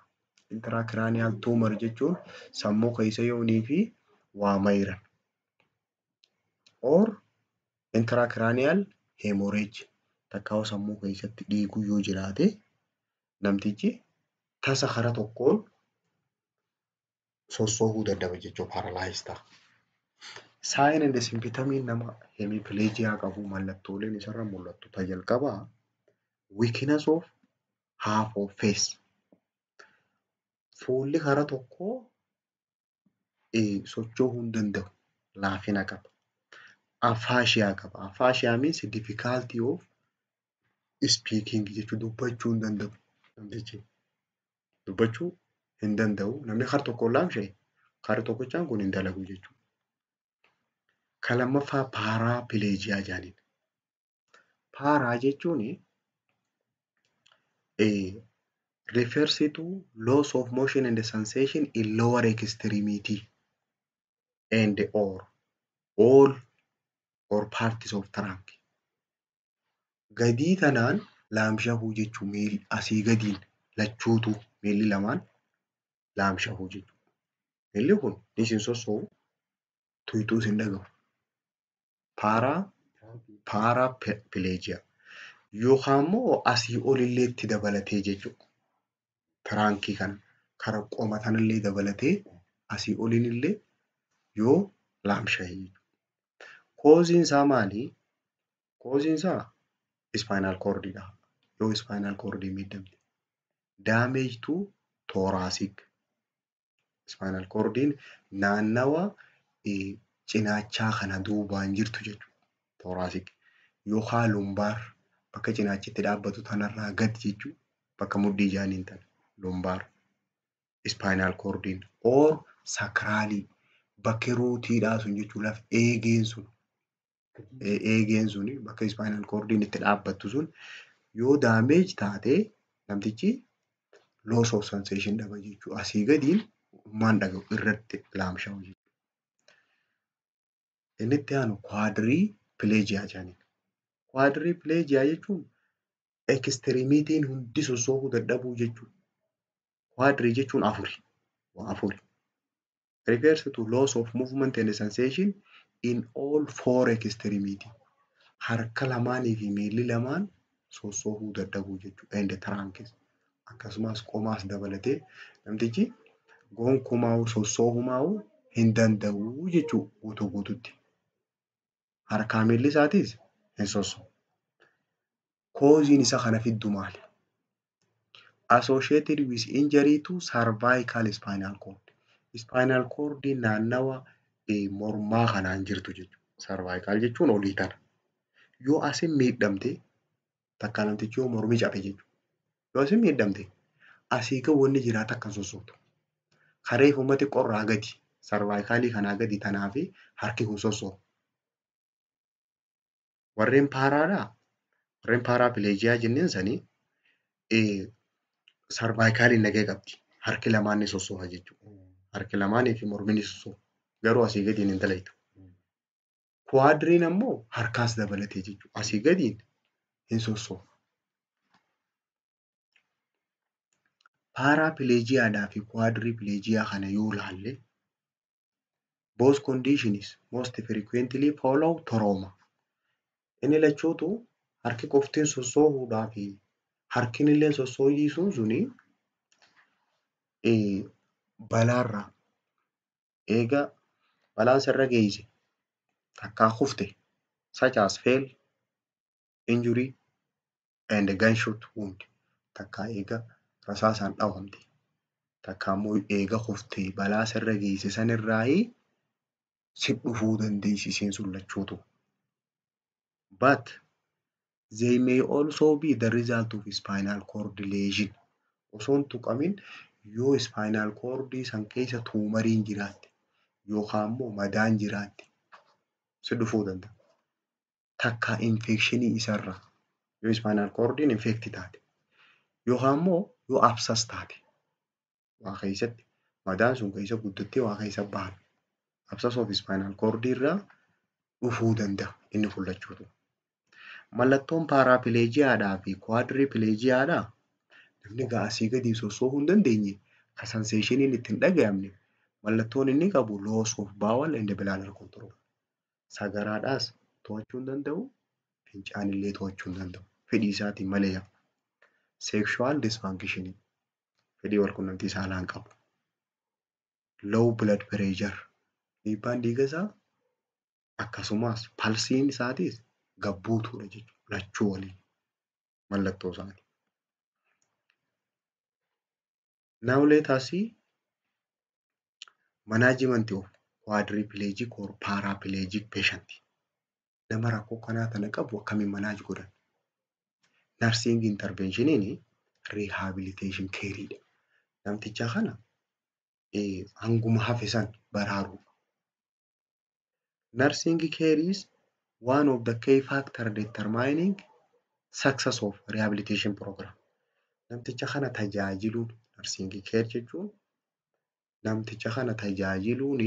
Intracranial tumor jechuun sammuu keessa yoonii fi waa mayiran. Or intracranial hemorrhage takkaa sammuu keessatti dhiiguu yoo jiraate namtichi tasa karaa tokkoon sosso'uu dadhaba jechuudha. Paralyzed ta'a. Sign and symptoms nama hemiplegia qabu mallattooleen isarra mul'attu. Ta jalqabaa weakness of half of face. Fuulli karaa tokkoo socho'uu hin danda'u. Laafina qaba. Aphasia qaba. Aphasia means difficulty of speaking jechuudha. Dubbachuu hin danda'u. Namtichi dubbachuu hin danda'u. Namni kar tokkoon laamsha'e kar tokkochaan kun hin dalagu jechuudha. Kan lammaffaa paraplegia jedhaniin. Para jechuun refers to loss of motion and sensation in lower extremity and or all or parts of trunk. Gadii tanaan laamsha'uu jechuun miilli asii gadiin lachuutu miilli lamaan laamsha'uu jechuudha. Miilli kun ni sosso'u tuyxuus hin dhagahu. Paraplegia yookaan immoo asii olillee itti dabalatee jechuudha. Tirankii kana karaa qoma kanallee dabalatee asii oliinillee yoo laamsha'e jechuudha. Causein isaa maali? Causein isaa spinal cordidha. Yoo spinal cord miidhamte. Damage to thoracic. Spinal cordin naannawa cinaachaa kana duubaan jirtu jechuudha. Thoracic yookaan lumbar bakka cinaachitti dhaabbatu tanarraa gad jechuudha. Bakka mudhii jaaniin tan lumbar. Spinal cordin or sacrali bakki ruutiidhaa sun jechuudha. Laf eegeen sun. Eegeen suni bakka spinal cordin itti dhaabbattu sun yoo damage taate namtichi loss of sensation dhaba jechuudha. Asii gadiin maan dhaga'u irratti laamsha'u jechuudha. Inni itti aanu quadriplegia jedhaniin. Quadriplegia jechuun Ekstiriimiitiin hundi sossoobuu dadhabuu jechuudha. Quadri jechuun afuri. Waa afuri. Refers to loss of movement and sensation in all four extremity. Harka lamaanii fi miilli lamaan sossoobuu dadhabuu jechuudha. And trunks. Akkasumas qomaas dabalatee namtichi gonkumaa sossoobumaa hin danda'u jechuudha guutuu guututti. Harkaa miilli isaatis hin sossoobu. Causein isa kana fiddu maali? Associated with injury to cervical spinal cord. Spinal cord naannawa mormaa kanaan jirtu jechuudha. Cervical jechuun olii tana. Yoo asin miidhamte takka namtichi yoo mormi cabe jechuudha. Yoo asin miidhamte asii kan wanni jiraata akka sossootu. Karee uummati qorraa gadi cervicalii kanaa gadi tanaa fi harki kun sossoobu. Warreen paaraadhaa warreen paaraapileejiyaa jenneen sanii cervicaliin nagee qabdi. Harki lamaan ni sossooba jechuudha. Harki lamaanii fi mormi ni sossooba. Garuu asii gadiin hin dalaytu. Quadriin ammoo harkaas dabalatee jechuudha. Asii gadiin hin sossoobu. Paaraapileejiyaadhaa fi quadripileejiyaa kana yoo laalle both conditions most frequently follow trauma. Inni lachuutu harki qoftiin sossoobuudhaa fi harkin illee sossooyisuun suni balaarraa eega balaan sirra geesse takkaa kufte such as fail, injury and gunshot wound takkaa eega rasaasaan dhawamte takkaa immoo eega kuftee balaa sirra geesse sanirraayii si dhufuu dandeessiseen sun lachuutu. But they may also be the result of spinal cord lesion. Osoo hin tuqamin yoo spinal cord san keessa tuumariin jiraatte yookaan immoo madaan jiraatte si dhufuu danda'a. Takka infekshinii isarra yoo spinal cordiin infekti taate yookaan immoo yoo absas taate waa keessatti madaan sun keessa guddattee waa keessa bahan absas of spinal cord irraa dhufuu danda'a inni kun lachuutu. Mallattoon paaraapileejiyaadhaa fi quadripileejiyaadhaa namni asii gadi sossoobuu hin dandeenye kan senseeshiniin itti hin dhaga'amne mallattoon inni qabu loss of bowel and bladder control. Sagaraadhaas to'achuu hin danda'u, fincaan illee to'achuu hin danda'u. Fedhii isaatiin malee sexual dysfunction fedhii walqunnamtii saalaan qabu. Low blood pressure dhiibbaan dhiiga isaa akkasumas palsiin isaatis gabbuutuudha jechuudha lachuu waliin mallattoo isaati. Now let us see management of quadriplegic or paraplegic patient. Nama rakkoo kanaa kana qabu akkamiin manaaj godhan? Nursing interventioniin rehabilitation careedha. Namticha kana hanguma hafe san baraaru. Nursing care is one of the key factors determining success of rehabilitation program. Namticha kana tajaajiluun nursing care jechuun namticha kana tajaajiluun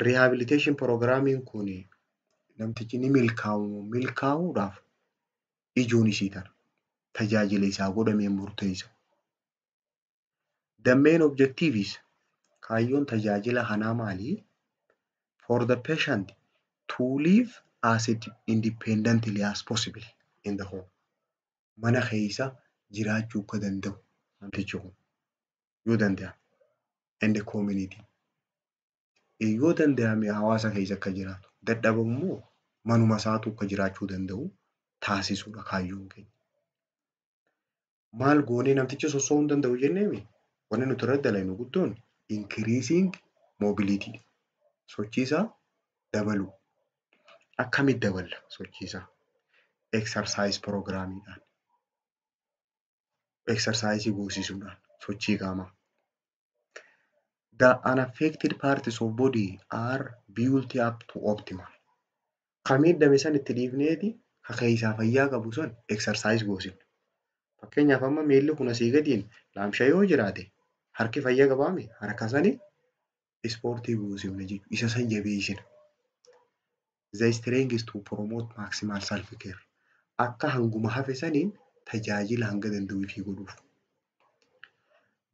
rehabilitation programmiin kun namtichi ni milkaa'uudhaaf ijoon isii tana tajaajila isaa godhamee murteessa. The main objective is kaayyoon tajaajila kanaa maali? For the patient to live as independently as possible in the home. Mana keessa jiraachuu akka danda'u namtichi kun yoo danda'a. In the community. Yoo danda'ame hawaasa keessa akka jiraatu dadhabammoo manuma isaatu akka jiraachuu danda'u taasisuudha kaayyoon keenya. Maal goonee namtichi sosso'uu hin danda'u jenneemi? Wanni nuti irratti dalaynu guddoon increasing mobility. Sochiisaa dabaluu. Akkamitti daballa sochiisaa? Exercise programmiidhaan. Exercise goosisuudhaan sochii qaamaa. The unaffected parts of body are built up to optimal. Kamiidhame san itti dhiifneeti keessaa fayyaa qabu san exercise goosinu. Fakkeenyaaf amma miilli kun asii gadiin laamsha yoo jiraate harki fayyaa qabaame harka sanii ispoortii goosifne jechuudha. Isa san jabeessina. The strength is to promote maximal self care. akka hanguma hafe saniin tajaajila hanga danda'uufii godhuuf.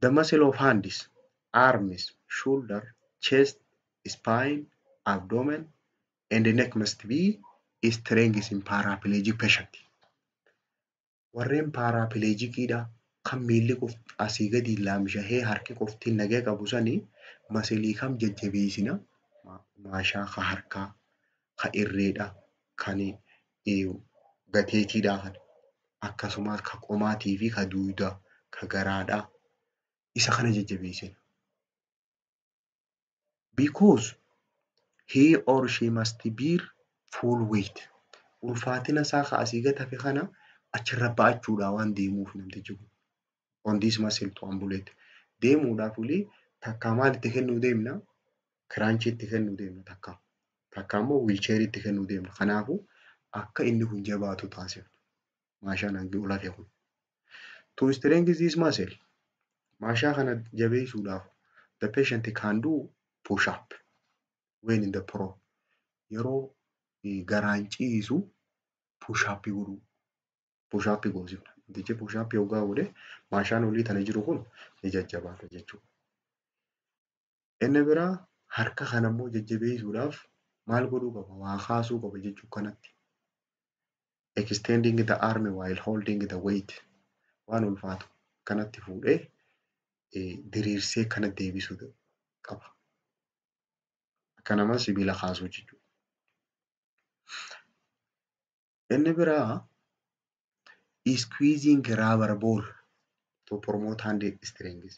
The muscle of hands, arms, shoulder, chest, spine, abdomen, and the neck must be strength in paraplegic patient. Warreen paraplegikiidha kan miilli asii gadi laamshahee harki qofti nagee qabu sanii masilii kam jajjabeessina? Maashaa ka harkaa, ka irreedha, kan gateetiidha kan akkasumas ka qomaatii fi ka duudaa, ka garaadha. Isa kana jajjabeessina. Because he or she must bear full weight. Ulfaatina isaa ka asii gad hafe kana achirra ba'achuudha waan deemuuf namtichi kun. On this muscle to ambulate. Deemuudhaaf ulee takka maal itti kennuu deemna? Kiraanchii itti kennuu deemna takka. Takka immoo wiilcheerii itti kennuu deemna. Kanaafuu akka inni kun jabaatu taasifna. Maashaan hangi ol hafe kun. To strengthen this muscle, maashaa kana jabeessuudhaaf the patient can do push up when in the pro. Yeroo garaan ciisu push up godhuu. Push up goosifna. Namtichi push up yoggaa godhe maashaan olii tana jiru kun ni jajjabaata jechuudha. Inni biraa harka kana immoo jajjabeessuudhaaf maal godhuu qaba? Waa kaasuu qaba jechuu kanatti. Extending the arm while holding the weight. Waan ulfaatu kanatti fuudhee diriirsee kana deebisuu qaba. Akkanamas sibiila kaasuu jechuudha. Inni biraa squeezing rubber ball to promote hand strength.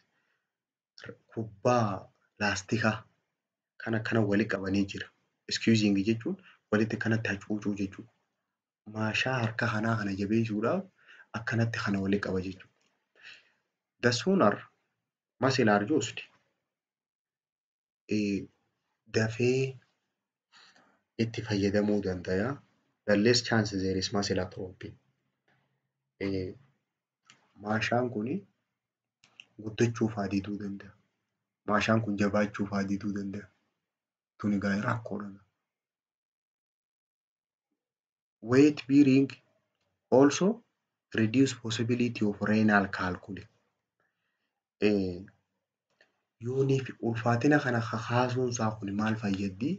Kubbaa laastikaa kana wali qabanii jira. Squeezing jechuun walitti kanatti hacuucuu jechuudha. Maashaa harka kanaa kana jabeessuudhaaf akkanatti kana wali qaba jechuudha. The sooner muscle are used, dafee itti fayyadamuu danda'a. The less chance there is muscle atrophy. Maashaan kuni guddachuuf diduu danda'a. Maashaan kun jabaachuuf diduu danda'a. Tuni gaa'e rakkoodha. Weight bearing also reduce possibility of renal calculi. Yooniif ulfaatina kana kaasuun isaa kun maal fayyaddi?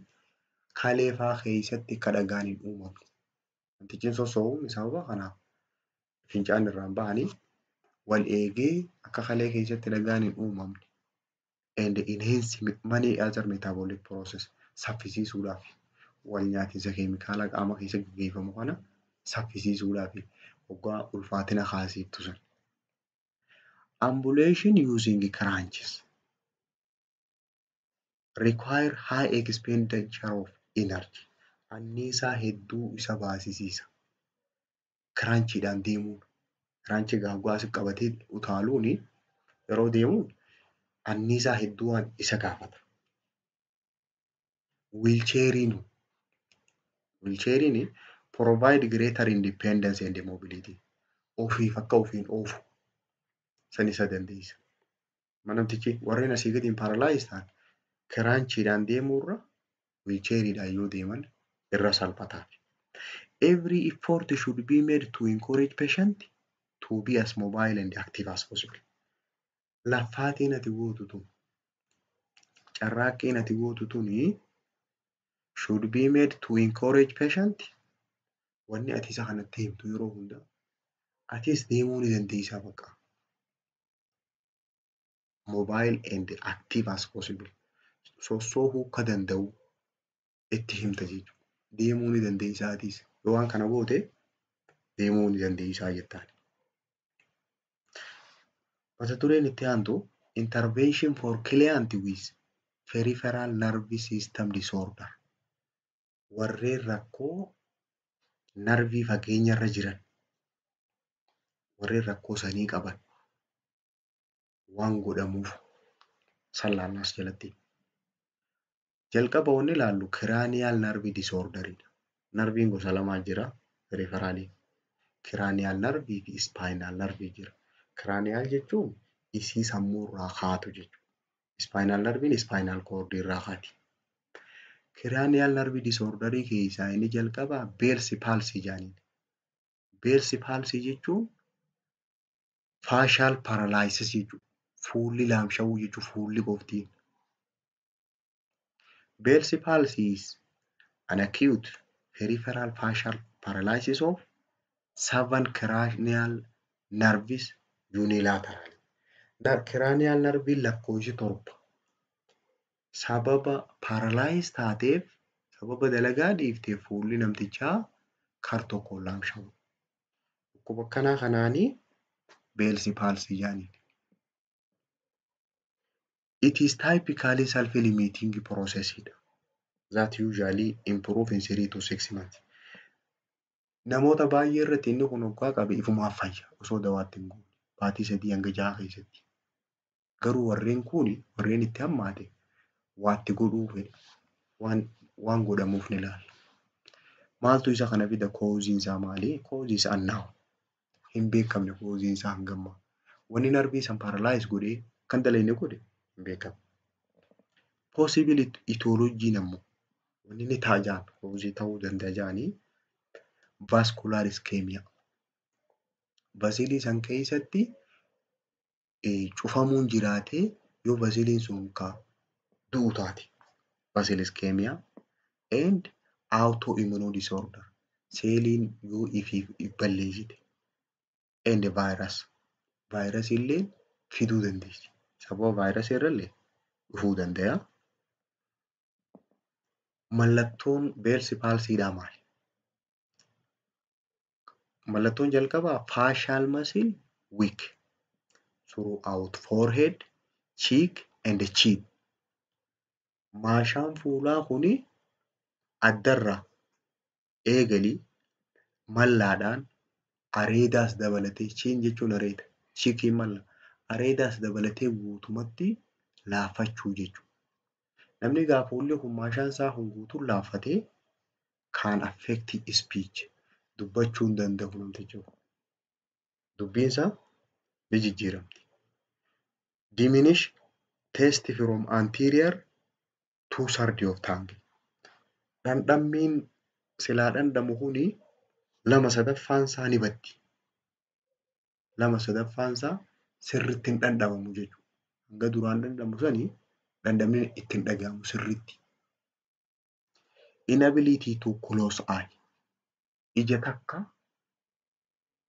Kalee fa'aa keessatti akka dhagaan hin uumamne. Namtichi sossoo'uun sababa kanaaf fincaan irraan bahanii wal eegee akka kalee keessatti dhagaan hin uumamne. And enhance many other metabolic process saffisiisuudhaaf wal nyaatinsa keemikaala qaama keessa gaggeeffamu kana saffisiisuudhaaf waggaa ulfaatina kaasiiftu sun. Ambulation using crunches require high expenditure of energy. Anniisaa hedduu isa baasisiisa. Crunchiidhaan deemuun. Crunchii gaaggaa asii qabatee utaaluun yeroo deemuun anniisaa hedduu isa gaafata. Wheelchairiin provide greater independence and mobility. Ofiif akka ofiin oofu san isa dandeessa. Namtichi warreen asii gadiin paralyzed ta'an crunchiidhaan deemuurra wheelchairiidhaan yoo deeman irra salphataaf. Every effort should be made to encourage patient to be as mobile and active as possible. Laffaatiin ati gootu tun carraaqqiin ati gootu tuni should be made to encourage patient. Wanni ati isa kanatti himtu yeroo hunda atis deemuu ni dandeessaa bakka. Mobile and active as possible. Sossoo'uu akka danda'u itti himta jechuudha. Deemuu ni dandeessaa atis. Yoo waan kana goote deemuu ni dandeessaa jettaan. Mata dureen itti aantu intervention for client with peripheral nerve system disorder. Warreen rakkoo narvii fageenyarra jiran warreen rakkoo sanii qaban waan godhamuuf sallaannaas jalatti. Jalqaba wanni ilaallu cranial nerve disorderidha. Narviin gosa lamaa jira peripheraalii. Cranial nerve fi spinal nerve jira. Cranial jechuun isii sammuu irraa kaatu jechuudha. Spinal nerve spinal cord irraa kaati. Cranial nerve disorderii keessaa inni jalqabaa Bell's palsy jedhaniin. Beelsi paalsii jechuun faashaal paralaayisis jechuudha. Fuulli laamsha'uu jechuudha. Fuulli qofti. Beelsi paalsii is an acute peripheral facial paralysis of 7 cranial nerves unilaterally. Cranial nerve lakkoofsi 7 sababa paralyze taateef sababa dalagaa dhiifteef fuulli namtichaa kar tokkoon laamsha'u. Dhukkuba akkanaa kanaanii beelsi paalsii jedhaniin. It is typically self-limiting process that usually improve in 3 to 6 months. Namoota baay'ee irratti inni kun waggaa qabe ifumaaf fayya osoo dawaatti hin goone baatii 3 hanga 6 keessatti. Garuu warreen itti hammaate waatti godhuu fedha. Waan godhamuuf ni ilaalla. Maaltu isa kana fida? Kooziin isaa maali? Koozii isaa annaawu. Hin beekamne kooziin isaa hangamma. Wanni narbii san paralaayiz godhee kan dalagne godhe hin beekamu. Possible etiology ammoo wanni inni taajaan koozii ta'uu danda'a jedhanii vascular ischemia. Vasilii san keessatti cufamuun jiraatee yoo vasiliin sun du'u taate vasil ischemia and autoimmune disorder seeliin yoo ifi balleessite and virus illee fiduu dandeessi. Sababa vaayirasii irrallee dhufuu danda'a. Mallattoon beelsi paalsiidhaa maali? Mallattoon jalqabaa facial muscle weak throughout forehead, cheek and chin. Maashaan fuulaa kuni addarra eegalii mallaadhaan areedaas dabalatee chin jechuun areeda. Chiikiin malla. Areedaas dabalatee guutumatti laaffachuu jechuudha. Namni gaafa fuulli kun maashaan isaa kun guutuun laaffatee kan affect speech dubbachuu hin danda'u namtichi. Dubbiin isaa ni jijjiiramti. Diminish taste from anterior to third of tongue. Dhandhammiin silaa dhandhamu kuni 2/3 isaa ni baddi. 2/3 isaa sirriitti hin dhandhamamu jechuudha. Hanga duraan dhandhamu sanii dhandhamni itti hin dhagahamu sirriitti. Inability to close eye. Ija takka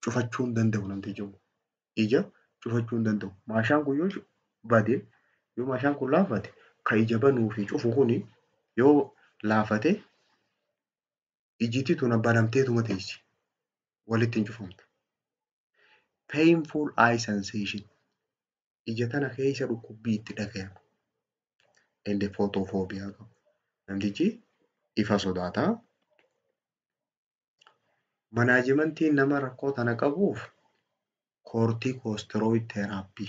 cufachuu hin danda'u namtichi. Ija cufachuu hin danda'u. Maashaan kun yoo bade yoo maashaan kun laaffate kan ija banuu fi cufu kuni yoo laaffate ijiti tun banamteetuma teessi. Walitti hin cufamtu. Painful eye sensation. Ija tana keessa dhukkubbii itti dhagahama. And photophobia qabu. Namtichi ifa sodaata. Manaajimentiin nama rakkoo tana qabuuf corticosteroid therapy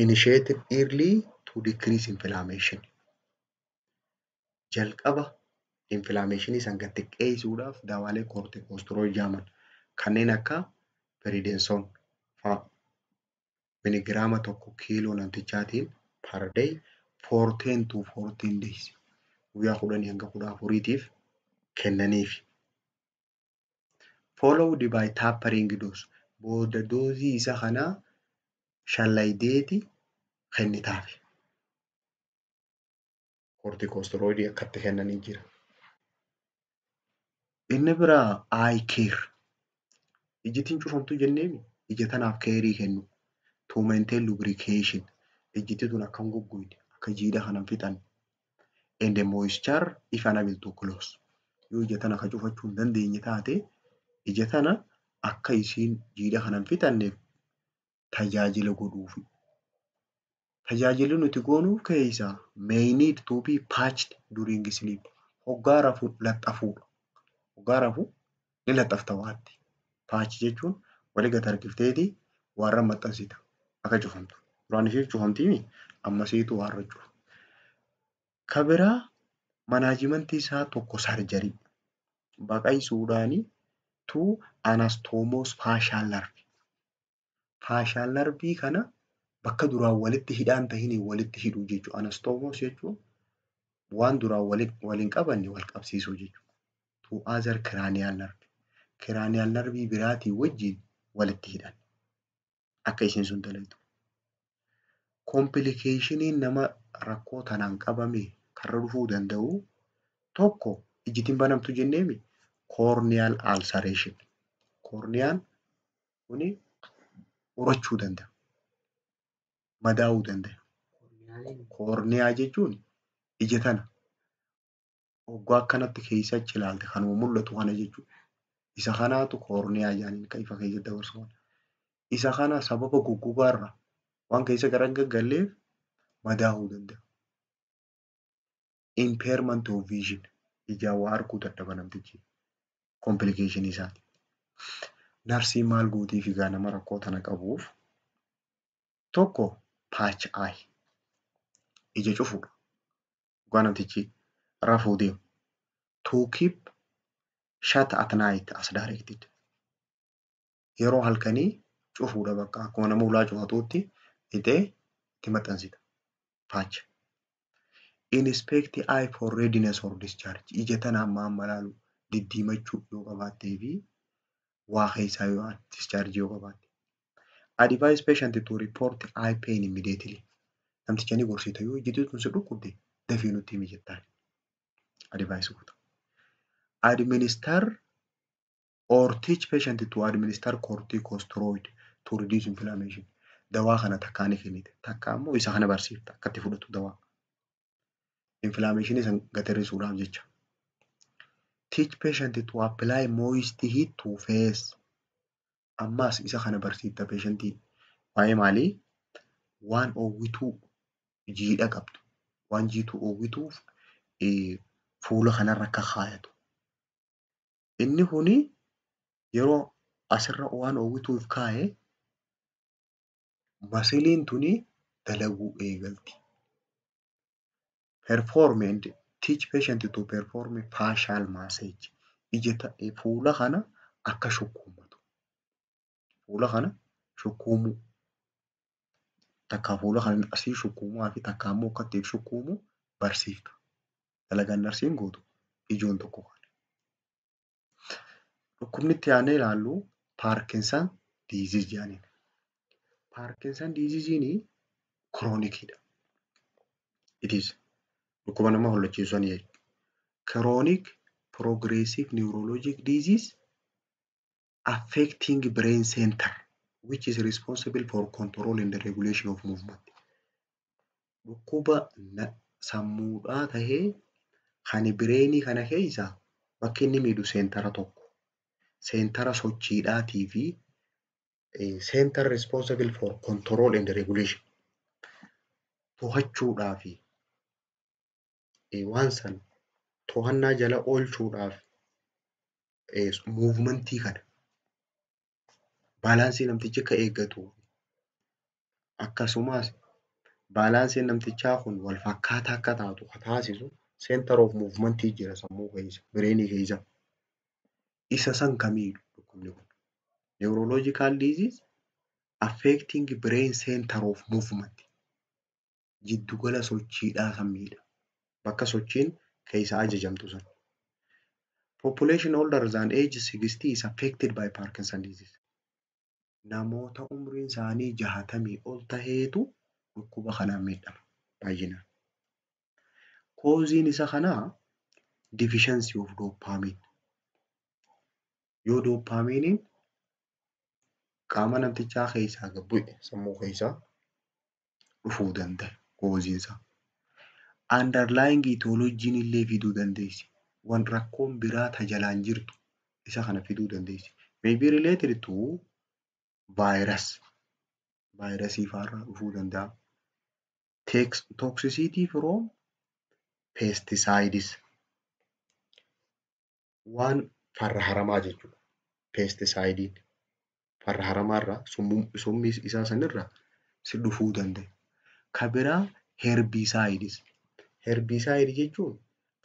initiated early to decrease inflammation. Jalqaba inflammationii san gad xiqqeessuudhaaf daawaalee corticosteroid jedhaman kanneen akka Prednisone fa'aa miligiraama 1 kiiloo namtichaatiin per day 10 to 14 days guyyaa 10 hanga 14tiif kennaniif. Followed by tapering dose. Booda doozii isa kanaa shallaydeeti kennitaaf. Corticosteroid akkatti kennanii jira. Inni biraa eye care. Ijjitiin cufamtu jenneemi ija tanaaf keerii kennu. To maintain lubrication. Ijjiti tun akka hin goggogne akka jiidha kana hin fixanne. And the moisture if unable to close. Yoo ija tana akka cufachuu hin dandeenye taate ija tana akka isiin jiidha kana hin fixanneef tajaajila godhuufi. Tajaajilli nuti goonuuf keessaa may need to be patched during sleep. Hoggaa rafuu laxxafuudha. Hoggaa rafuu ni laxxafta waatti. Patch jechuun walii gad harkifteetii waarra maxxansita akka cufamtu. Duraan ishee cufamtiimi ammasiitu waarra cufa. Kabiraa manaajimentii isaa tokko sarjarii. Baqaysuudhaanii to anastomos facial nerve. Facial nerve kana bakka duraan walitti hidhaan tahini walitti hidhuu jechuudha. Anastomos jechuun waan duraan waliin qabanne wal qabsiisuu jechuudha. To other cranial nerve. kiraaniyaal narvii biraatii wajjin walitti hidhan akka isheen sun dalaytu. Kompiilikeeshiniin nama rakkoo tanaan qabame karra dhufuu danda'u tokko ijjitiin banamtu jenneemi koorniyaal alsareeshin. Koorniyaan kuni urachuu danda'a. Madaa'uu danda'a. Koorniyaa jechuun ija tana hoggaa akkanatti keessa achi ilaalte kanuma mul'atu kana jechuudha. Isa kanaatu koorniyaa jedhaniin kan ifa keessa dabarsu. Isa kana sababa goggogaarra waan keessa garan gaggalleef madaa'uu danda'a. Impairment of vision ijaan waa arguu dadhaba namtichi. Kompiilikeeshinii isaati. Narsiin maal gootiif egaa nama rakkoo tana qabuuf tokko patch eye ija cufuudha. Hoggaa namtichi rafuu deemu. To keep shut at night as directed. Yeroo halkanii cufuudha bakka akkuma nama ulaa cufatuutti hidhee itti maxxansita. Patch. Inspect eye for readiness or discharge. Ija tana amma laalu diddiimachuu yoo qabaattee fi waa keessaa yoo discharge yoo qabaatte. Advise patient to report eye pain immediately. Namticha ni gorsita yoo ijjituu kun si dhukkubde dafii nutti himi jettaan. Advise goota. Administer or teach patient to administer corticosteroid to reduce inflammation. Dawaa kana takkaa ni kennite. Takka ammoo isa kana barsiifta akka itti fudhatu dawaa. Inflammation isan gatirrisuudhaaf jecha. Teach patient to apply moist heat to face. Ammas isa kana barsiifta patientii. Waa'ee maalii? Waan oowwituu jiidha qabdu. Waan jiituu oowwituuf fuula kanarra akka kaayatu. Inni kuni yeroo asirra waan oowwituuf kaa'e masiliin tuni dalaguu eegalti. Perform and teach patient to perform facial massage. Fuula kana akka shukkuumatu. Fuula kana shukkuumuu. Takka fuula kana asii shukkuumuu fi takka ammoo akka ittiin shukkuumu barsiifta. Dalagaan narsiin gootu ijoon tokko kana. Dhukkubni itti aanee ilaallu Parkinson disease jedhaniin. Parkinson disease'n chronic. It is dhukkuba nama hollachiisan jechuudha. Chronic progressive neurologic disease affecting brain center which is responsible for control and the regulation of movement. Dhukkuba sammuudhaa tahee kan bireenii kana keessa bakki inni miidhu seentara tokko. Seentara sochiidhaatii fi center responsible for control and regulation. To'achuudhaa fi waan san to'annaa jala oolchuudhaaf muuvimentii kana baalaansii namtichi akka eeggatu akkasumas baalaansiin namtichaa kun wal fakkaataa akka taatu taasisu center of muuvimentii jira sammuu keessa bireenii keessa. Isa san kamiidhu dhukkubni kun? Neurological disease affecting brain center of movement. Jiddugala sochiidhaa sammiidha. Bakka sochiin keessa ajajamtu san. Population older than age 60 is affected by Parkinson disease. Namoota umriin isaanii 60 ol taheetu dhukkuba kanaan miidhama baay'inaan. Causein isa kanaa deficiency of dopamine. Yoo dopaminiin qaama namtichaa keessaa gabbu'e sammuu keessaa dhufuu danda'a causein isaa. Underlying etiology illee fiduu dandeessi. Waan rakkoon biraa tajaajlaan jirtu isa kana fiduu dandeessi. May be related to virus. Virusii faarraa dhufuu danda'a. Toxicity from pesticides. Waan farra haramaa jechuudha. Pesticidein farra haramaarraa summii isaa sanirraa si dhufuu danda'a. Kan biraa herbicides. Herbicide jechuun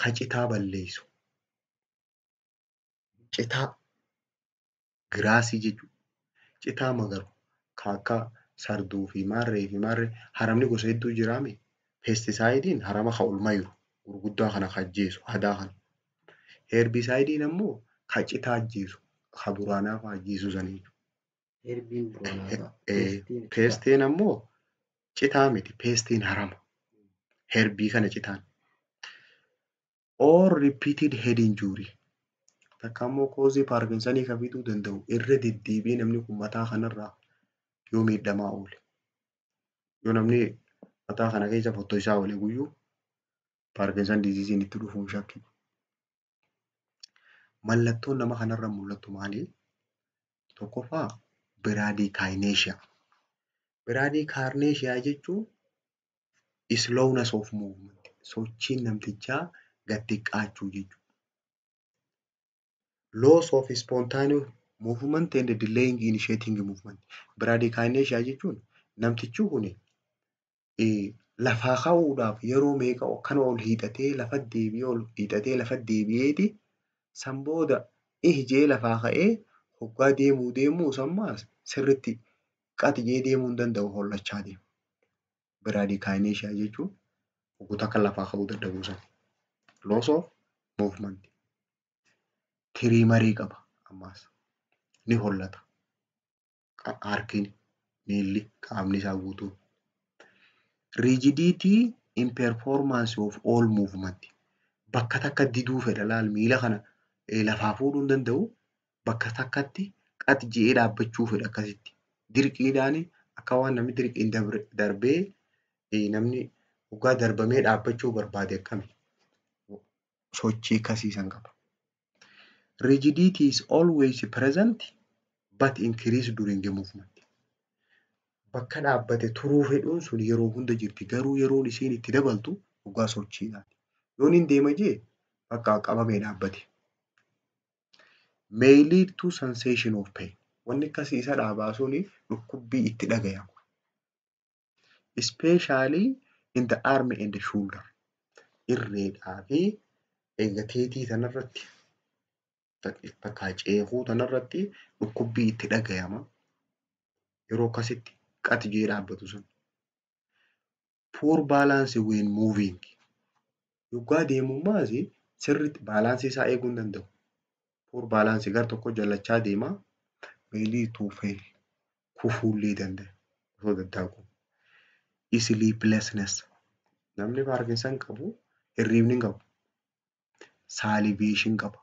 kan citaa balleessu. Citaa giraasii jechuudha. Citaa magaru kan akka sarduu fi maarree haramni gosa hedduu jiraame. Pesticidein harama kan olmaa jiru gurguddaa kana kan ajjeesu hadaa kana. Herbicidein ammoo kan citaa ajjeesu ha buraanaa fa'aa ajjeesuu sanii. Herbiin buraanaa fa'a. Peestiin citaa. Peestiin ammoo citaa miti. Peestiin harama. Herbii kana citaan. Or repeated head injury. Takka ammoo koozii paarkinsanii kan fiduu danda'u irra deddeebi'ee namni kun mataa kanarraa yoo miidhamaa oole. Yoo namni mataa kana keessa fottoo isaa oole guyyuu paarkinsan diziiziin itti dhufuun shakki. Mallattoon nama kanarra mul'attu maali? Tokkoffaa biraadikaayineeshiyaa. Biraadikaayineeshiyaa jechuun slowness of movement. Sochiin namtichaa gad xiqqaachuu jechuudha. Loss of spontaneous movement and delaying initiating movement. Biraadikaayineeshiyaa jechuun namtichi kun lafaa ka'uudhaaf yeroo meeqa kan ol hiixatee lafa deebi'ee ol hiixatee lafa deebi'eeti san booda ijee lafaa ka'ee hoggaa deemuu sammaas sirritti qaxijee deemuu hin danda'u hollachaa deema. Biraadikaayineeshiyaa jechuun hoggota kan lafaa ka'uu dadhabuu sana. Loss of movement. Tiriimarii qaba ammaas ni hollata. Harki, miilli, qaamni isaa guutuun. Rigidity in performance of all movement. Bakka takka diduu fedha laal miila kana lafaa fuudhuu hin danda'u. Bakka takkatti qaxijee dhaabbachuu fedha akkasitti. Dirqiidhaan akka waan namni dirqiin darbee namni hoggaa darbamee dhaabbachuu barbaade akkami sochii akkasiisan qaba. Rigidity is always present but increase during the movement. Bakka dhaabbate turuu fedhuun sun yeroo hunda jirti. Garuu yeroon isiin itti dabaltu hoggaa sochiidhaati. Yoon hin deema jee bakka qabamee dhaabbate. May lead to sensation of pain. Wanni akkasii isa dhaabaa suni dhukkubbii itti dhagayamu. Especially in the arm and the shoulder. Irreedhaa fi gateetii tanarratti bakka ceekuu tanarratti dhukkubbii itti dhagayama. Yeroo akkasitti qaxijee dhaabbatu sun. Poor balance when moving. Yoggaa deemummaas sirriitti baalaansii isaa eeguu hin danda'u. Poor balance gar tokko jallachaa deema. May lead to fail. Kufuullee danda'a. Osoo daddaaqu. Sleeplessness. Namni paarkinsan qabu hirriibni hin qabu. Salivation qaba.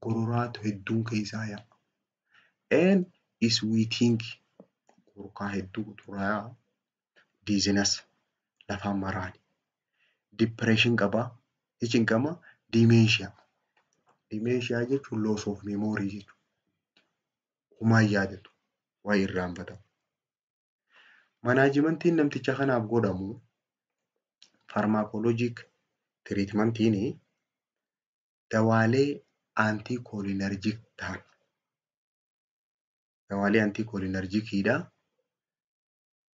Gororaatu hedduun keessaa yaa'a. And sweating. Qorkaa hedduu xuraayaa. Dizziness. Lafaan maraani. Depression qaba. Cinqama. Dementia. Dementia jechuun loss of memory jechuudha. Humaa yaadatu. Waa irraanfatamu. Manaajimentiin namticha kanaaf godhamu farmaakoloojik tiriitmentiin dawaalee antiikolinerjik ta'an. Dawaalee antiikolinerjikiidha.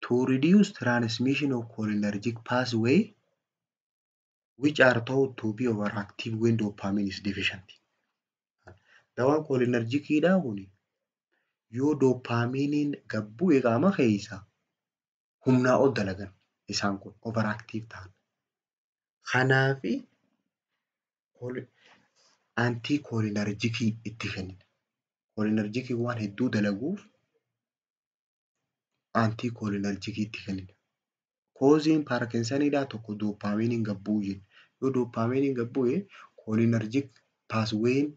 To reduce transmission of cholinergic pathway which are thought to be overactive when dopamine is deficient. Dawaan cholinerjikiidha kun yoo dopaminiin gabbu'e qaama keessa humnaa ol dalagan isaan kun overactive ta'an. Kanaafi antiikolinerjikii itti kennina. Kolinerjikii waan hedduu dalaguuf antiikolinerjikii itti kennina. Kooziin paarkinsaniidhaa tokko dopaminiin gabbu'u jenna. Yoo dopaminiin gabbu'e kolinerjik paasweeyin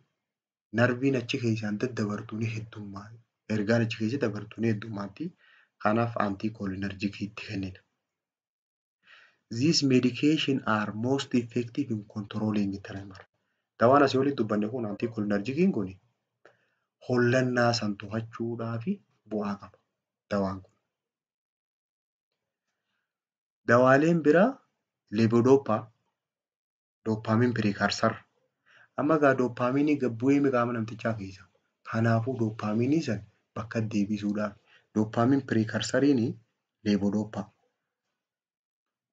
narviin achi keessaan daddabartu ni heddummaa. Ergaan achi keessa dabartu ni heddummaatti. Kanaaf antiikolinerjikii itti kennina. These medication are most effective in controlling tremor. Dawaan asii olitti dubbanne kun antiikolinerjikiin kun hollannaa san to'achuudhaaf bu'aa qaba. Dawaan kun. Dawaaleen biraa levodopa, dopamine precursor. Amma gaa dopaaminii gabbu'ee qaama namtichaa keessa. Kanaafuu dopaaminii san bakka deebisuudhaaf. Dopamine precursoriin levodopa.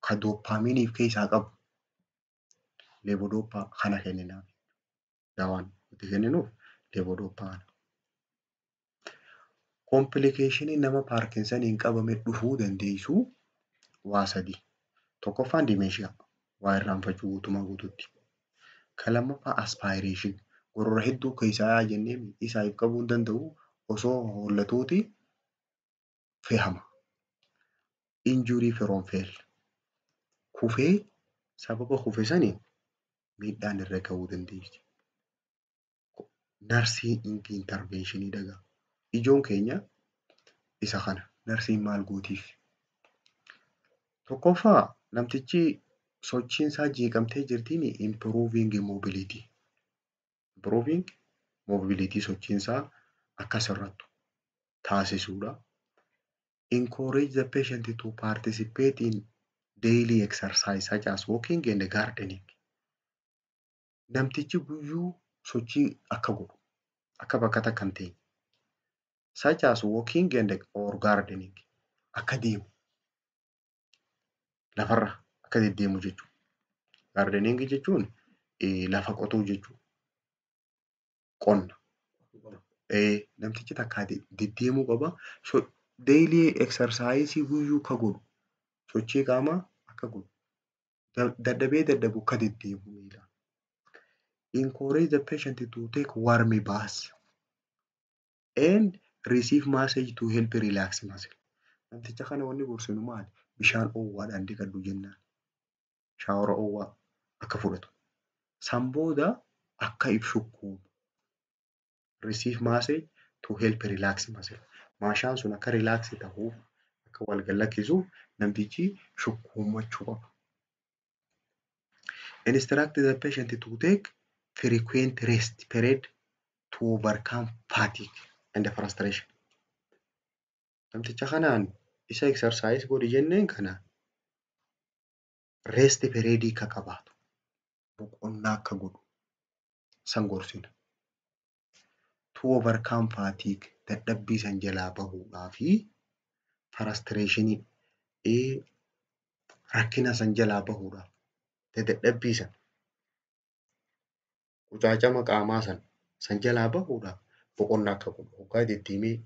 Kan dopaaminiif keessaa qabu levodopa kana kenninaaf. Dawaan itti kenninuuf levodopa kana. Kompiilikeeshinii nama paarkinsaniin qabame dhufuu dandeessu waa sadii. Tokkoffaan dimeenshiyaa waa irraanfachuu guutumaa guutuutti. Kan lammaffaa aspaayireeshin gorora hedduu keessaa jennee isaaf qabuu hin danda'u osoo hollatuuti fe'ama. Injury from fail. Kufee sababa kufe saniin miidhaan irra gahuu dandeessi. Narsiin interventionii dhagaa. Ijoon keenya isa kana. Narsiin maal gootiif? Tokkoffaa namtichi sochiin isaa jeeqamtee jirtiin improving mobility. Improving mobility sochiin isaa akka sirrattu taasisuudha. Encourage the patient to participate in daily exercise such as walking and gardening. Namtichi guyyuu sochii akka godhu akka bakka takka hin ta'e such as walking and or gardening akka deemu lafarra akka deddeemu jechuudha. Gardening jechuun lafa qotuu jechuudha. Qonna. Namtichi takka deddeemuu qaba. Daily exercise guyyuu akka godhu sochii qaamaa akka godhu dadhabee dadhabu akka deddeemu miilaan. Encourage the patient to take warm baths and receive massage to help relax muscle. Namticha kana wanni gorsinu maali? Bishaan oowwaadhaan dhiqadhu jennaan. Shaawora oowwaa akka fudhatu. San booda akka shukkuumu. Receive massage to help relax muscle. Maashaan sun akka relax ta'uuf akka wal gallakkisuuf namtichi shukkuumachuu qaba. Instruct the patient to take frequent rest period to overcome fatigue and frustration. Namticha kanaan isa exercise godhi jenneen kana rest period akka qabaatu boqonnaa akka godhu san gorsina. To overcome fatigue dadhabbii san jalaa bahuudhaa fi frustrationii rakkina san jalaa bahuudhaaf dadhabbii san qucaacama qaamaa san jalaa bahuudhaaf boqonnaa akka godhu hoggaa deddeemee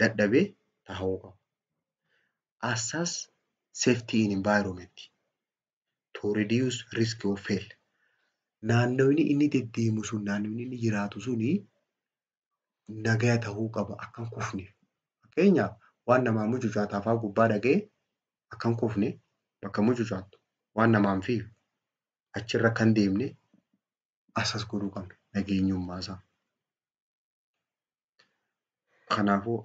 dadhabee taa'uu qaba. Assess safety in environment to reduce risk of fail. Naannoonni inni deddeemu sun naannoonni inni jiraatu suni nagaya ta'uu qaba akka hin kufne. Fakkeenyaaf waan namaa mucucaatu afaan gubbaa dhaga'ee akka hin kufne bakka mucucaattu waan namaan fiigu achirra kan deemne assas godhuu qabna nageenyummaa isaa. Kanaafuu